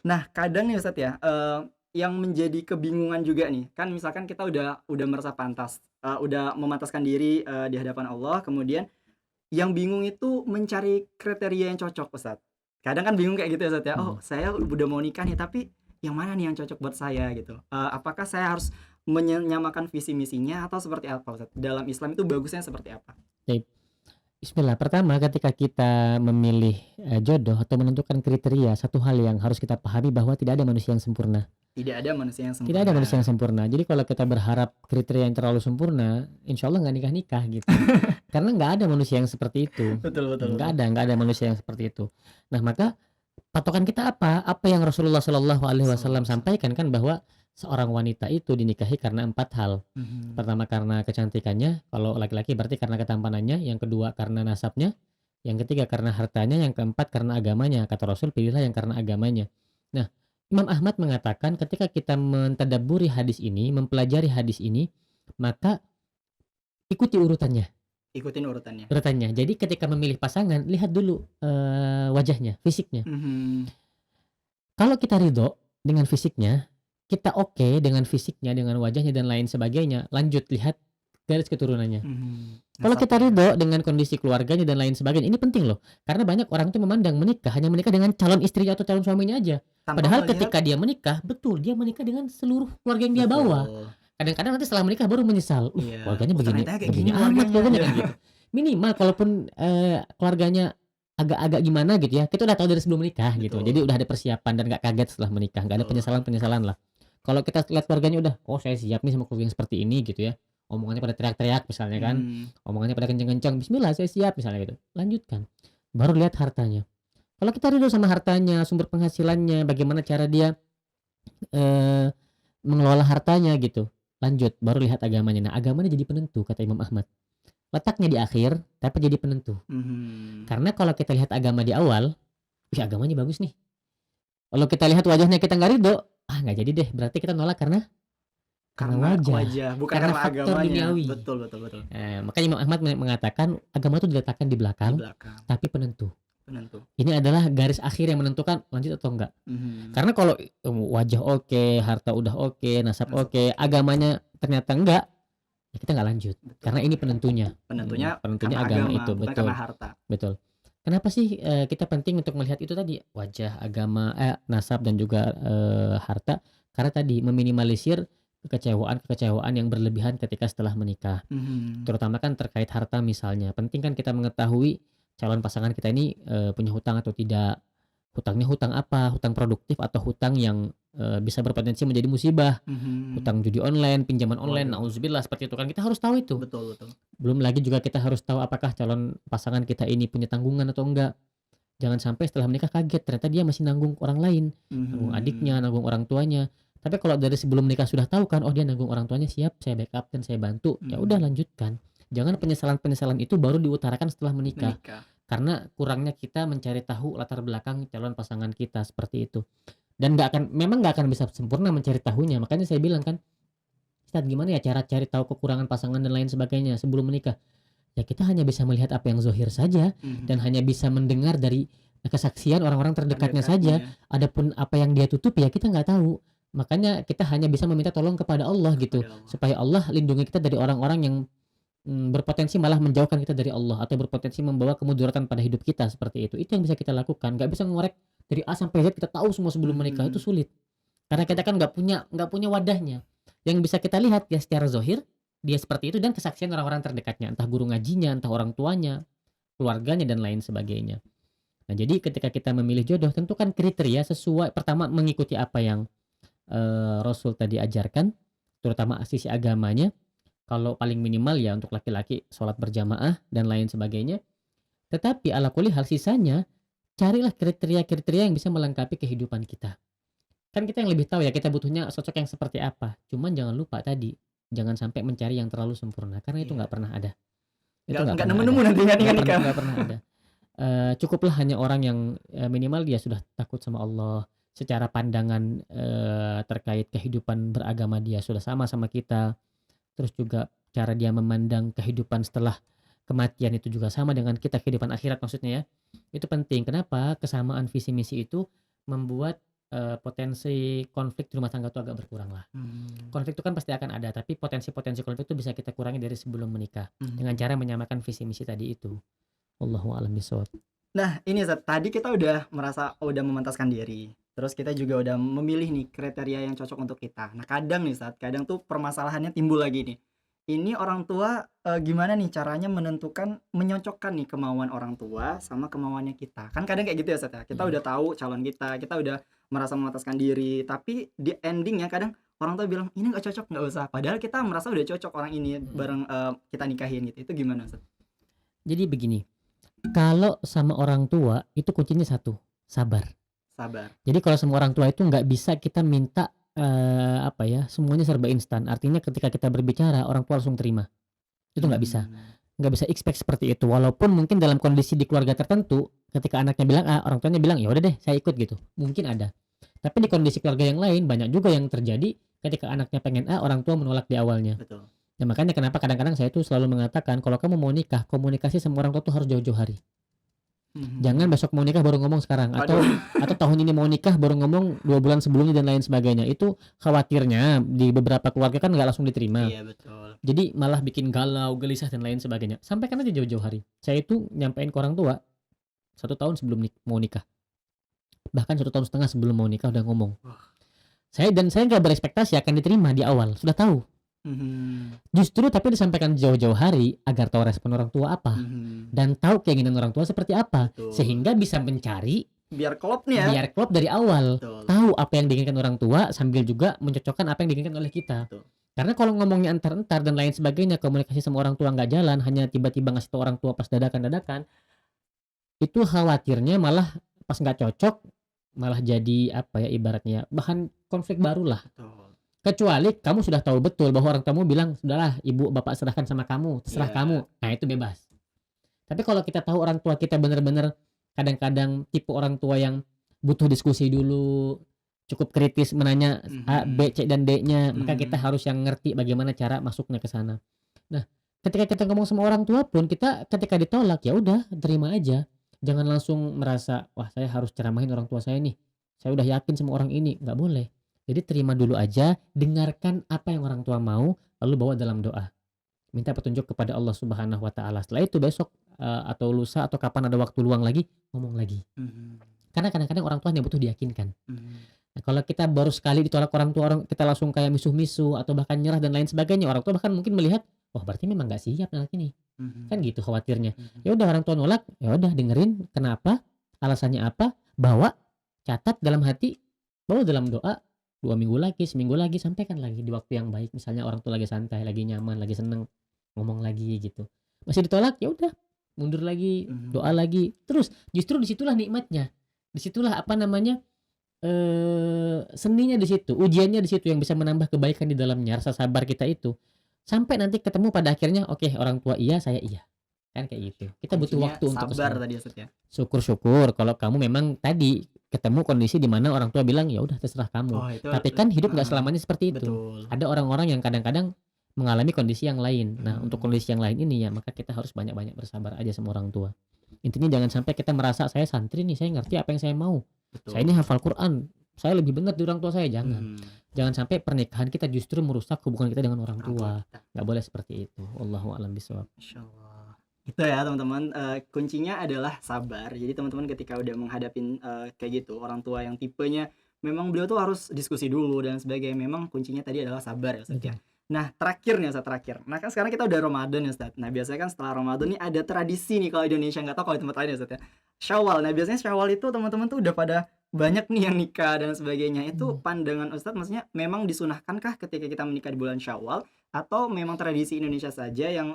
Nah, kadang nih Ustadz ya, yang menjadi kebingungan juga nih, kan misalkan kita udah merasa pantas, udah memantaskan diri, di hadapan Allah, kemudian yang bingung itu mencari kriteria yang cocok, Ustadz. Kadang kan bingung kayak gitu ya, Ustadz ya, "Oh, mhm. saya udah mau nikah nih, tapi yang mana nih yang cocok buat saya?" Gitu. Apakah saya harus menyamakan visi misinya atau seperti apa, Ustadz? Dalam Islam itu bagusnya seperti apa? Baik, bismillah. Pertama ketika kita memilih, jodoh atau menentukan kriteria, satu hal yang harus kita pahami bahwa tidak ada manusia yang sempurna. Tidak ada manusia yang Tidak ada sempurna. manusia yang sempurna. Jadi kalau kita berharap kriteria yang terlalu sempurna, insya Allah nggak nikah-nikah gitu. Karena nggak ada manusia yang seperti itu. Betul, betul, betul. Nggak ada manusia yang seperti itu. Nah maka patokan kita apa? Apa yang Rasulullah Shallallahu Alaihi Sallallahu Wasallam alaihi wasallam. sampaikan kan bahwa seorang wanita itu dinikahi karena 4 hal. Mhm. Pertama karena kecantikannya, kalau laki-laki berarti karena ketampanannya, yang kedua karena nasabnya, yang ketiga karena hartanya, yang keempat karena agamanya. Kata Rasul, pilihlah yang karena agamanya. Nah, Imam Ahmad mengatakan ketika kita mentadabburi hadis ini, mempelajari hadis ini, maka ikuti urutannya. Ikutin urutannya. Urutannya. Jadi ketika memilih pasangan, lihat dulu wajahnya, fisiknya. Mhm. Kalau kita ridho dengan fisiknya, kita oke dengan fisiknya, dengan wajahnya dan lain sebagainya, lanjut lihat garis keturunannya. Mhm. Kalau kita Nasabnya. ridho dengan kondisi keluarganya dan lain sebagainya, ini penting loh. Karena banyak orang tuh memandang menikah hanya menikah dengan calon istrinya atau calon suaminya aja. Tanpa Padahal melihat. ketika dia menikah, betul dia menikah dengan seluruh keluarga yang dia bawa. Betul. Kadang-kadang nanti setelah menikah baru menyesal, Iya. keluarganya Oh begini ternyata kayak gini begini amat keluarganya. keluarganya Iya. kan gitu. Minimal kalaupun keluarganya agak-agak gimana gitu ya, kita udah tahu dari sebelum menikah gitu. Jadi Betul, udah ada persiapan dan nggak kaget setelah menikah, nggak ada betul. penyesalan-penyesalan lah. Kalau kita lihat keluarganya udah, oh saya siap nih sama keluarga yang seperti ini gitu ya. Omongannya pada teriak-teriak misalnya kan, Mhm. omongannya pada kenceng-kenceng, bismillah saya siap misalnya gitu. Lanjutkan. Baru lihat hartanya. Kalau kita ridho sama hartanya, sumber penghasilannya, bagaimana cara dia eh, mengelola hartanya gitu. Lanjut, baru lihat agamanya. Nah, agamanya jadi penentu kata Imam Ahmad. Letaknya di akhir, tapi jadi penentu. Mhm. Karena kalau kita lihat agama di awal, wih agamanya bagus nih. Kalau kita lihat wajahnya kita nggak ridho, nggak jadi deh. Berarti kita nolak karena Karena wajah, wajah, bukan karena karena faktor agamanya. duniawi. Betul, betul, betul. Makanya Imam Ahmad mengatakan agama itu diletakkan di Di belakang, belakang, tapi penentu. penentu. Ini adalah garis akhir yang menentukan lanjut atau enggak. Mhm. Karena kalau wajah oke, harta udah oke, nasab Nasab oke, oke. agamanya ternyata enggak, ya kita nggak lanjut. Karena Betul. ini penentunya. Penentunya Penentunya karena agama agama, itu, bukan betul, karena harta. betul. Kenapa sih kita penting untuk melihat itu tadi wajah, agama, nasab dan juga harta? Karena tadi meminimalisir kekecewaan yang berlebihan ketika setelah menikah. Mhm. Terutama kan terkait harta misalnya. Penting kan kita mengetahui calon pasangan kita ini punya hutang atau tidak. Hutangnya hutang apa? Hutang produktif atau hutang yang bisa berpotensi menjadi musibah. Mhm. Hutang judi online, pinjaman online, Waduh. nauzubillah seperti itu kan kita harus tahu itu. Betul, betul. Belum lagi juga kita harus tahu apakah calon pasangan kita ini punya tanggungan atau enggak. Jangan sampai setelah menikah kaget ternyata dia masih nanggung orang lain, nanggung adiknya, Mhm. nanggung orang tuanya. Tapi kalau dari sebelum menikah sudah tahu kan, oh dia nanggung orang tuanya, siap saya backup dan saya bantu. Ya udah Mhm. lanjutkan. Jangan penyesalan-penyesalan itu baru diutarakan setelah menikah. Menikah. Karena kurangnya kita mencari tahu latar belakang calon pasangan kita seperti itu. Dan memang nggak akan bisa sempurna mencari tahunya. Makanya saya bilang kan, Ustaz gimana ya cara cari tahu kekurangan pasangan dan lain sebagainya sebelum menikah? Ya kita hanya bisa melihat apa yang zahir saja dan hanya bisa mendengar dari kesaksian orang-orang terdekatnya saja. Terdekatnya Adapun apa yang dia tutupi ya kita nggak tahu. Makanya kita hanya bisa meminta tolong kepada Allah gitu, kepada Allah. supaya Allah lindungi kita dari orang-orang yang berpotensi malah menjauhkan kita dari Allah atau berpotensi membawa kemudaratan pada hidup kita seperti itu. Itu yang bisa kita lakukan. Nggak bisa ngorek dari A sampai Z kita tahu semua sebelum menikah, itu sulit. Karena kita kan nggak punya wadahnya. Yang bisa kita lihat ya secara zahir dia seperti itu dan kesaksian orang-orang terdekatnya, entah guru ngajinya, entah orang tuanya, keluarganya dan lain sebagainya. Nah, jadi ketika kita memilih jodoh tentukan kriteria sesuai pertama mengikuti apa yang Rasul tadi ajarkan, terutama sisi agamanya. Kalau paling minimal ya untuk laki-laki sholat berjamaah dan lain sebagainya. Tetapi ala kulli hal sisanya carilah kriteria-kriteria yang bisa melengkapi kehidupan kita. Kan kita yang lebih tahu ya kita butuhnya sosok yang seperti apa. Cuman jangan lupa tadi, jangan sampai mencari yang terlalu sempurna karena itu Iya. nggak pernah ada. Itu Nggak nggak pernah nemu-nemu ada. nantinya nih Nggak pernah, nikah. nggak pernah ada. Cukuplah hanya orang yang minimal dia sudah takut sama Allah. Secara pandangan terkait kehidupan beragama dia sudah sama kita. Terus juga cara dia memandang kehidupan setelah kematian itu juga sama dengan kita, kehidupan akhirat maksudnya ya. Itu penting. Kenapa? Kesamaan visi misi itu membuat potensi konflik di rumah tangga itu agak berkurang lah. Konflik itu kan pasti akan ada, tapi potensi-potensi konflik itu bisa kita kurangi dari sebelum menikah dengan cara menyamakan visi misi tadi itu. Wallahu a'lam bishawab. Nah, ini Zat, tadi kita udah merasa udah memantaskan diri. Terus kita juga udah memilih nih kriteria yang cocok untuk kita. Nah, kadang nih Zat, kadang tuh permasalahannya timbul lagi nih. Ini orang tua gimana nih caranya menentukan menyocokkan nih kemauan orang tua sama kemauannya kita. Kan kadang kayak gitu ya Zat ya. Kita udah tahu calon kita udah merasa memantaskan diri, tapi di endingnya kadang orang tua bilang ini nggak cocok, nggak usah. Padahal kita merasa udah cocok orang ini bareng kita nikahin gitu. Itu gimana Zat? Jadi begini, kalau sama orang tua itu kuncinya satu, sabar. Sabar. Jadi kalau sama orang tua itu nggak bisa kita minta apa ya, semuanya serba instan. Artinya ketika kita berbicara orang tua langsung terima. Itu nggak bisa. Nggak bisa expect seperti itu. Walaupun mungkin dalam kondisi di keluarga tertentu, ketika anaknya bilang A, orang tuanya bilang ya udah deh, saya ikut gitu. Mungkin ada. Tapi di kondisi keluarga yang lain banyak juga yang terjadi ketika anaknya pengen A, orang tua menolak di awalnya. Betul. Nah, makanya kenapa kadang-kadang saya tuh selalu mengatakan kalau kamu mau nikah, komunikasi sama orang tua tuh harus jauh-jauh hari. Jangan besok mau nikah baru ngomong sekarang atau tahun ini mau nikah baru ngomong 2 bulan sebelumnya dan lain sebagainya. Itu khawatirnya di beberapa keluarga kan nggak langsung diterima. Iya, betul. Jadi malah bikin galau, gelisah dan lain sebagainya. Sampaikan aja jauh-jauh hari. Saya itu nyampein ke orang tua 1 tahun sebelum mau nikah. Bahkan 1 tahun setengah sebelum mau nikah udah ngomong. Saya nggak berekspektasi akan diterima di awal, sudah tahu. Justru tapi disampaikan jauh-jauh hari agar tahu respon orang tua apa dan tahu keinginan orang tua seperti apa. Betul. Sehingga bisa mencari Biar klop nih ya. biar klop dari awal. Betul. Tahu apa yang diinginkan orang tua sambil juga mencocokkan apa yang diinginkan oleh kita. Betul. Karena kalau ngomongnya entar-entar dan lain sebagainya, komunikasi sama orang tua nggak jalan, hanya tiba-tiba ngasih tahu orang tua pas dadakan-dadakan, itu khawatirnya malah pas nggak cocok malah jadi apa ya ibaratnya bahan konflik baru lah. Betul. Kecuali kamu sudah tahu betul bahwa orang tamu bilang sudahlah ibu bapak serahkan sama kamu, terserah kamu. Nah itu bebas. Tapi kalau kita tahu orang tua kita benar-benar kadang-kadang tipe orang tua yang butuh diskusi dulu, cukup kritis menanya A, B, C dan D-nya, maka kita harus yang ngerti bagaimana cara masuknya ke sana. Nah, ketika kita ngomong sama orang tua pun kita ketika ditolak ya udah terima aja. Jangan langsung merasa wah saya harus ceramahin orang tua saya nih. Saya udah yakin sama orang ini, nggak boleh. Jadi terima dulu aja, dengarkan apa yang orang tua mau, lalu bawa dalam doa. Minta petunjuk kepada Allah Subhanahu wa taala. Setelah itu besok atau lusa atau kapan ada waktu luang lagi, ngomong lagi. Karena kadang-kadang orang tua hanya butuh diyakinkan. Nah, kalau kita baru sekali ditolak orang tua, kita langsung kayak misuh-misuh atau bahkan nyerah dan lain sebagainya, orang tua bahkan mungkin melihat, wah berarti memang nggak siap anak ini. Kan gitu khawatirnya. Ya udah orang tua nolak, ya udah dengerin kenapa, alasannya apa, bawa, catat dalam hati, bawa dalam doa. 2 minggu lagi, seminggu lagi, sampaikan lagi di waktu yang baik. Misalnya orang tuh lagi santai, lagi nyaman, lagi seneng, ngomong lagi gitu. Masih ditolak, ya udah mundur lagi, doa lagi. Terus justru disitulah nikmatnya, disitulah apa namanya seninya di situ, ujiannya di situ yang bisa menambah kebaikan di dalamnya. Rasa sabar kita itu sampai nanti ketemu pada akhirnya, oke, orang tua iya, saya iya. Kan kayak gitu. Kita butuh waktu untuk sabar tadi ya. Syukur-syukur kalau kamu memang tadi ketemu kondisi di mana orang tua bilang, "Ya udah terserah kamu." Oh, itu Tapi kan hidup nggak heeh, selamanya seperti itu. betul. Ada orang-orang yang kadang-kadang mengalami kondisi yang lain. Nah, untuk Mhm, kondisi yang lain ini ya maka kita harus banyak-banyak bersabar aja sama orang tua. Intinya jangan sampai kita merasa, "Saya santri nih, saya ngerti apa yang saya mau. Saya ini betul. hafal Quran, saya lebih benar dari orang tua saya." Jangan. Mhm, Jangan sampai pernikahan kita justru merusak hubungan kita dengan orang orang tua tua. kita. Nggak boleh seperti itu. Wallahu a'lam bishawab. Masyaallah. Itu ya teman-teman, kuncinya adalah sabar. Jadi teman-teman ketika udah menghadapin, kayak gitu, orang tua yang tipenya memang beliau tuh harus diskusi dulu dan sebagainya, memang kuncinya tadi adalah sabar ya Ustaz ya. Betul. Nah terakhir nih Ustaz, terakhir. Nah kan sekarang kita udah Ramadan ya Ustaz. Nah biasanya kan setelah Ramadan nih ada tradisi nih kalau di Indonesia, nggak tahu kalau di tempat lain ya Ustaz ya, Syawal. Nah biasanya Syawal itu teman-teman tuh udah pada banyak nih yang nikah dan sebagainya. Itu pandangan Ustaz maksudnya memang disunahkankah ketika kita menikah di bulan Syawal atau memang tradisi Indonesia saja yang,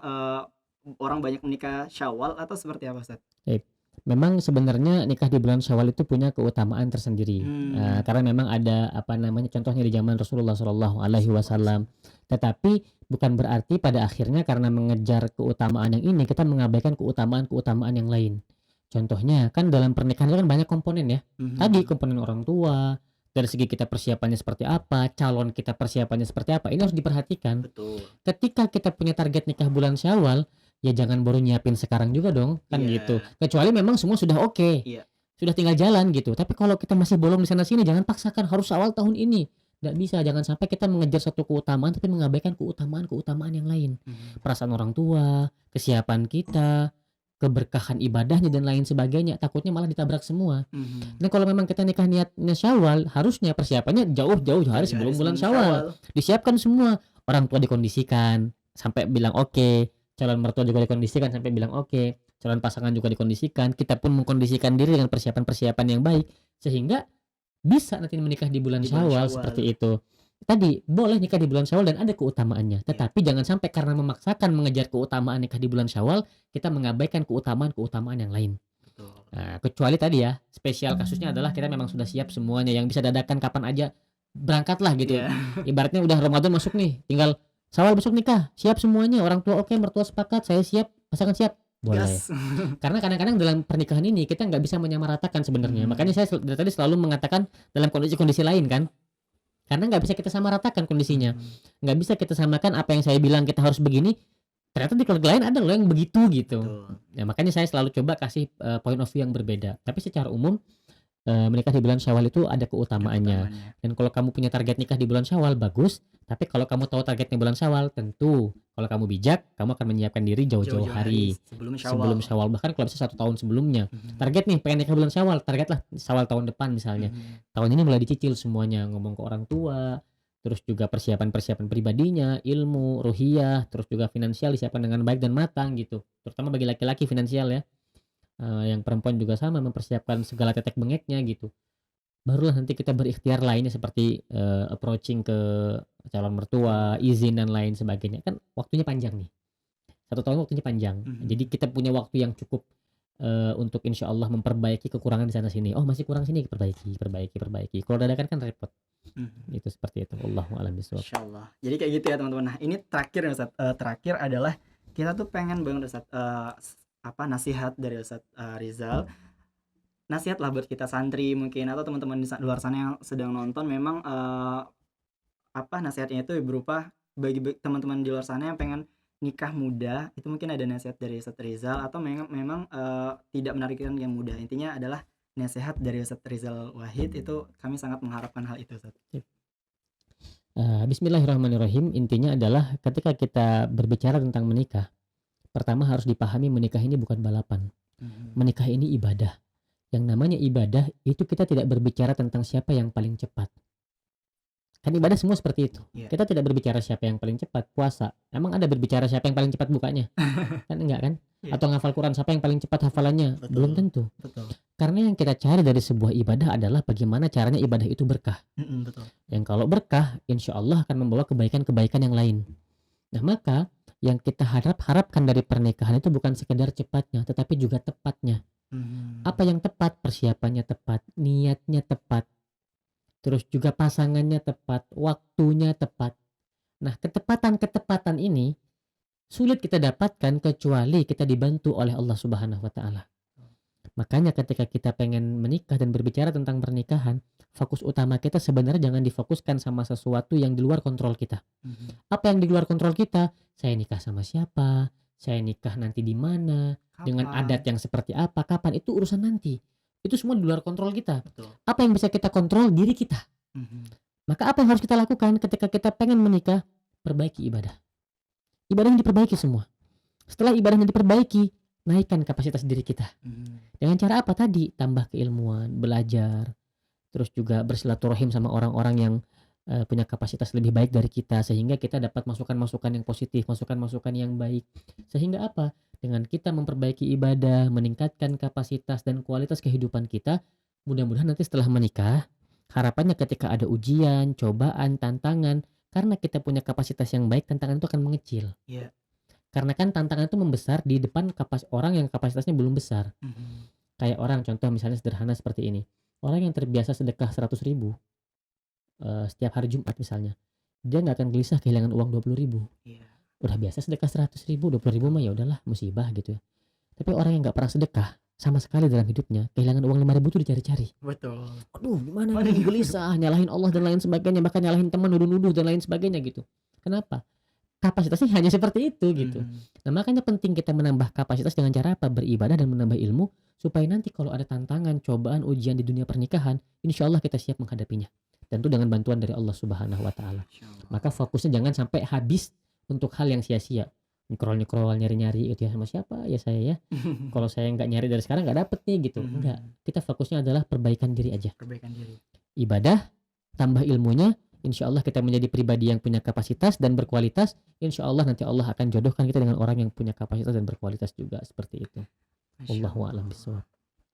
orang banyak menikah Syawal atau seperti apa, Ustaz? Baik. Memang sebenarnya nikah di bulan Syawal itu punya keutamaan tersendiri. Mmm, Karena memang ada apa namanya, contohnya di zaman Rasulullah Shallallahu Alaihi sallallahu alaihi Wasallam. wasallam. Tetapi bukan berarti pada akhirnya karena mengejar keutamaan yang ini kita mengabaikan keutamaan-keutamaan yang lain. Contohnya kan dalam pernikahan itu kan banyak komponen ya. Tadi Mhm, komponen orang tua, dari segi kita persiapannya seperti apa, calon kita persiapannya seperti apa, ini harus diperhatikan. betul. Ketika kita punya target nikah bulan Syawal, ya jangan baru nyiapin sekarang juga dong, kan gitu. Iya, Kecuali memang semua sudah oke, iya, sudah tinggal jalan gitu. Tapi kalau kita masih bolong di sana sini, jangan paksakan harus awal tahun ini. Nggak bisa, jangan sampai kita mengejar satu keutamaan tapi mengabaikan keutamaan-keutamaan yang lain. mhm, Perasaan orang tua, kesiapan kita, keberkahan ibadahnya dan lain sebagainya. Takutnya malah ditabrak semua. mhm. Dan kalau memang kita nikah niatnya Syawal, harusnya persiapannya jauh-jauh hari Jauh-jauh hari sebelum bulan sebelum Syawal. Syawal. Disiapkan semua. Orang tua dikondisikan sampai bilang oke, calon mertua juga dikondisikan sampai bilang oke, calon pasangan juga dikondisikan, kita pun mengkondisikan diri dengan persiapan-persiapan yang baik sehingga bisa nanti menikah di bulan Di bulan Syawal Syawal. seperti itu. Tadi boleh nikah di bulan Syawal dan ada keutamaannya, Iya, tetapi jangan sampai karena memaksakan mengejar keutamaan nikah di bulan Syawal, kita mengabaikan keutamaan-keutamaan yang lain. betul. Nah, kecuali tadi ya, spesial kasusnya adalah kita memang sudah siap semuanya, yang bisa dadakan kapan aja, berangkatlah gitu. Iya, Ibaratnya udah Ramadan masuk nih, tinggal Syawal besok nikah, siap semuanya, orang tua oke, mertua sepakat, saya siap, pasangan siap, boleh. gas. Karena kadang-kadang dalam pernikahan ini kita nggak bisa menyamaratakan sebenarnya. Makanya Mhm, saya dari tadi selalu mengatakan dalam kondisi-kondisi lain kan, karena nggak bisa kita samaratakan kondisinya. mhm, Nggak bisa kita samakan apa yang saya bilang kita harus begini, ternyata di keluarga lain ada loh yang begitu gitu. betul. Ya makanya saya selalu coba kasih, point of view yang berbeda. Tapi secara umum, menikah di bulan Syawal itu ada Ada keutamaannya. keutamaannya. Dan kalau kamu punya target nikah di bulan Syawal bagus, tapi kalau kamu tahu targetnya bulan Syawal, tentu kalau kamu bijak, kamu akan menyiapkan diri jauh-jauh Jauh-jauh hari hari sebelum sebelum Syawal. Syawal, bahkan kalau bisa 1 tahun sebelumnya. Mhm, Target nih pengen nikah bulan Syawal, targetlah Syawal tahun depan misalnya. mhm, Tahun ini mulai dicicil semuanya, ngomong ke orang tua, terus juga persiapan-persiapan pribadinya, ilmu, ruhiyah, terus juga finansial disiapkan dengan baik dan matang gitu. Terutama bagi laki-laki finansial ya. Yang perempuan juga sama mempersiapkan segala tetek bengeknya gitu. Barulah nanti kita berikhtiar lainnya seperti, approaching ke calon mertua, keluarga. izin dan lain sebagainya. Kan waktunya panjang nih, 1 tahun waktunya panjang. Jadi Mhm, kita punya waktu yang cukup, untuk insyaallah memperbaiki kekurangan di sana sini. Oh masih kurang sini, perbaiki perbaiki perbaiki. Kalau dadakan kan repot. mhm. Itu seperti itu. Wallahu a'lam bishawab. Masyaallah. Jadi kayak gitu ya teman-teman. Nah ini terakhir ya Ustaz, terakhir adalah kita tuh pengen banget Ustaz, apa, nasihat dari Ustaz, Rizal. Nasihatlah buat kita santri mungkin atau teman-teman di luar sana yang sedang nonton memang, apa, nasihatnya itu berupa bagi teman-teman di luar sana yang pengen nikah muda, itu mungkin ada nasihat dari Ustaz Rizal atau memang, tidak menargetkan yang muda. Intinya adalah nasihat dari Ustaz Rizal Wahid itu kami sangat mengharapkan hal itu Ustaz. Bismillahirrahmanirrahim. Intinya adalah ketika kita berbicara tentang menikah, pertama harus dipahami menikah ini bukan balapan. Mhm. Menikah ini ibadah. Yang namanya ibadah itu kita tidak berbicara tentang siapa yang paling cepat. Kan ibadah semua seperti itu. Iya. Kita tidak berbicara siapa yang paling cepat puasa. Emang ada berbicara siapa yang paling cepat bukanya? Kan enggak kan? Iya. Atau ngafal Quran siapa yang paling cepat hafalannya? Belum Betul, tentu. betul. Karena yang kita cari dari sebuah ibadah adalah bagaimana caranya ibadah itu berkah. Mhm, betul. Yang kalau berkah, insya Allah akan membawa kebaikan-kebaikan yang lain. Nah maka yang kita harapkan dari pernikahan itu bukan sekedar cepatnya, tetapi juga tepatnya. Mhm. Apa yang tepat? Persiapannya tepat, niatnya tepat, terus juga pasangannya tepat, waktunya tepat. Nah, ketepatan-ketepatan ini sulit kita dapatkan kecuali kita dibantu oleh Allah Subhanahu wa taala. Makanya ketika kita pengen menikah dan berbicara tentang pernikahan, fokus utama kita sebenarnya jangan difokuskan sama sesuatu yang di luar kontrol kita. Apa yang di luar kontrol kita? Saya nikah sama siapa? Saya nikah nanti di mana? Dengan adat yang seperti apa? Kapan? Itu urusan nanti. Itu semua di luar kontrol kita. Betul. Apa yang bisa kita kontrol? Diri kita. Maka apa yang harus kita lakukan ketika kita pengen menikah? Perbaiki ibadah. Ibadahnya diperbaiki semua. Setelah ibadahnya diperbaiki, naikkan kapasitas diri kita. Dengan cara apa tadi? Tambah keilmuan, belajar, terus juga bersilaturahim sama orang-orang yang punya kapasitas lebih baik dari kita, sehingga kita dapat masukan-masukan yang positif, masukan-masukan yang baik. Sehingga apa? Dengan kita memperbaiki ibadah, meningkatkan kapasitas dan kualitas kehidupan kita, mudah-mudahan nanti setelah menikah, harapannya ketika ada ujian, cobaan, tantangan, karena kita punya kapasitas yang baik, tantangan itu akan mengecil. Iya. Karena kan tantangan itu membesar di depan orang yang kapasitasnya belum besar. Kayak orang, contoh misalnya sederhana seperti ini. Orang yang terbiasa sedekah 100.000 setiap hari Jumat misalnya, dia nggak akan gelisah kehilangan uang 20.000. Iya. Udah biasa sedekah 100.000, 20.000 mah ya udahlah, musibah gitu ya. Tapi orang yang nggak pernah sedekah sama sekali dalam hidupnya, kehilangan uang 5.000 tuh dicari-cari. Betul. Aduh, gimana nih, gelisah, nyalahin Allah dan lain sebagainya, bahkan nyalahin teman, nuduh-nuduh dan lain sebagainya gitu. Kenapa? Kapasitasnya hanya seperti itu gitu. Nah, makanya penting kita menambah kapasitas dengan cara apa? Beribadah dan menambah ilmu, supaya nanti kalau ada tantangan, cobaan, ujian di dunia pernikahan, insya Allah kita siap menghadapinya. Tentu dengan bantuan dari Allah Subhanahu wa Ta'ala. Maka fokusnya jangan sampai habis untuk hal yang sia-sia. Nyekrol nyari-nyari gitu ya, sama siapa ya saya ya. Kalau saya nggak nyari dari sekarang nggak dapet nih gitu. Enggak. Kita fokusnya adalah perbaikan diri aja. Perbaikan diri. Ibadah, tambah ilmunya, insya Allah kita menjadi pribadi yang punya kapasitas dan berkualitas. Insya Allah nanti Allah akan jodohkan kita dengan orang yang punya kapasitas dan berkualitas juga, seperti itu. Wallahu a'lam bishawab.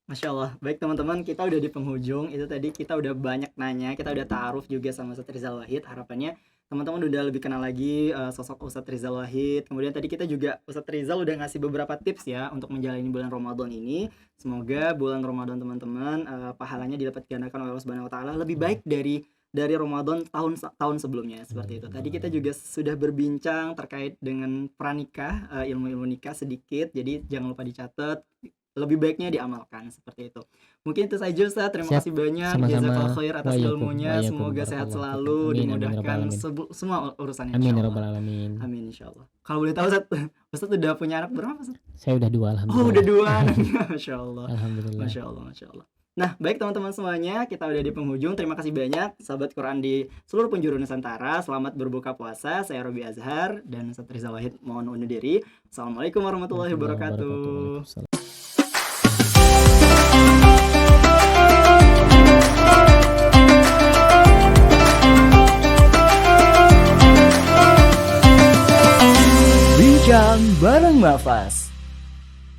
Masya Allah. Baik teman-teman, kita udah di penghujung. Itu tadi kita udah banyak nanya, kita udah ta'aruf juga sama Ustadz Rizal Wahid. Harapannya teman-teman udah lebih kenal lagi sosok Ustadz Rizal Wahid. Kemudian tadi kita juga, Ustadz Rizal udah ngasih beberapa tips ya untuk menjalani bulan Ramadan ini. Semoga bulan Ramadan teman-teman pahalanya didapat gandakan oleh Allah Subhanahu wa Ta'ala lebih baik dari Ramadan tahun sebelumnya, seperti itu. Tadi kita juga sudah berbincang terkait dengan pranikah, ilmu-ilmu nikah sedikit, jadi jangan lupa dicatat, lebih baiknya diamalkan, seperti itu. Mungkin itu saja Ustaz, terima kasih banyak. Jazakallahu khair atas ilmunya, semoga sehat selalu, dimudahkan semua urusannya. Amin ya rabbal alamin. Amin insyaallah. Kalau boleh tahu Ustaz udah punya anak berapa Ustaz? Saya udah 2 alhamdulillah. Oh udah 2 anaknya, Masya Allah. Alhamdulillah. Masya Allah, Masya Allah. Nah, baik teman-teman semuanya, kita udah di penghujung. Terima kasih banyak sahabat Quran di seluruh penjuru Nusantara. Selamat berbuka puasa. Saya Robi Azhar dan Ustadz Rizal Wahid mohon undur diri. Assalamualaikum warahmatullahi wabarakatuh. Bincang bareng Mafas.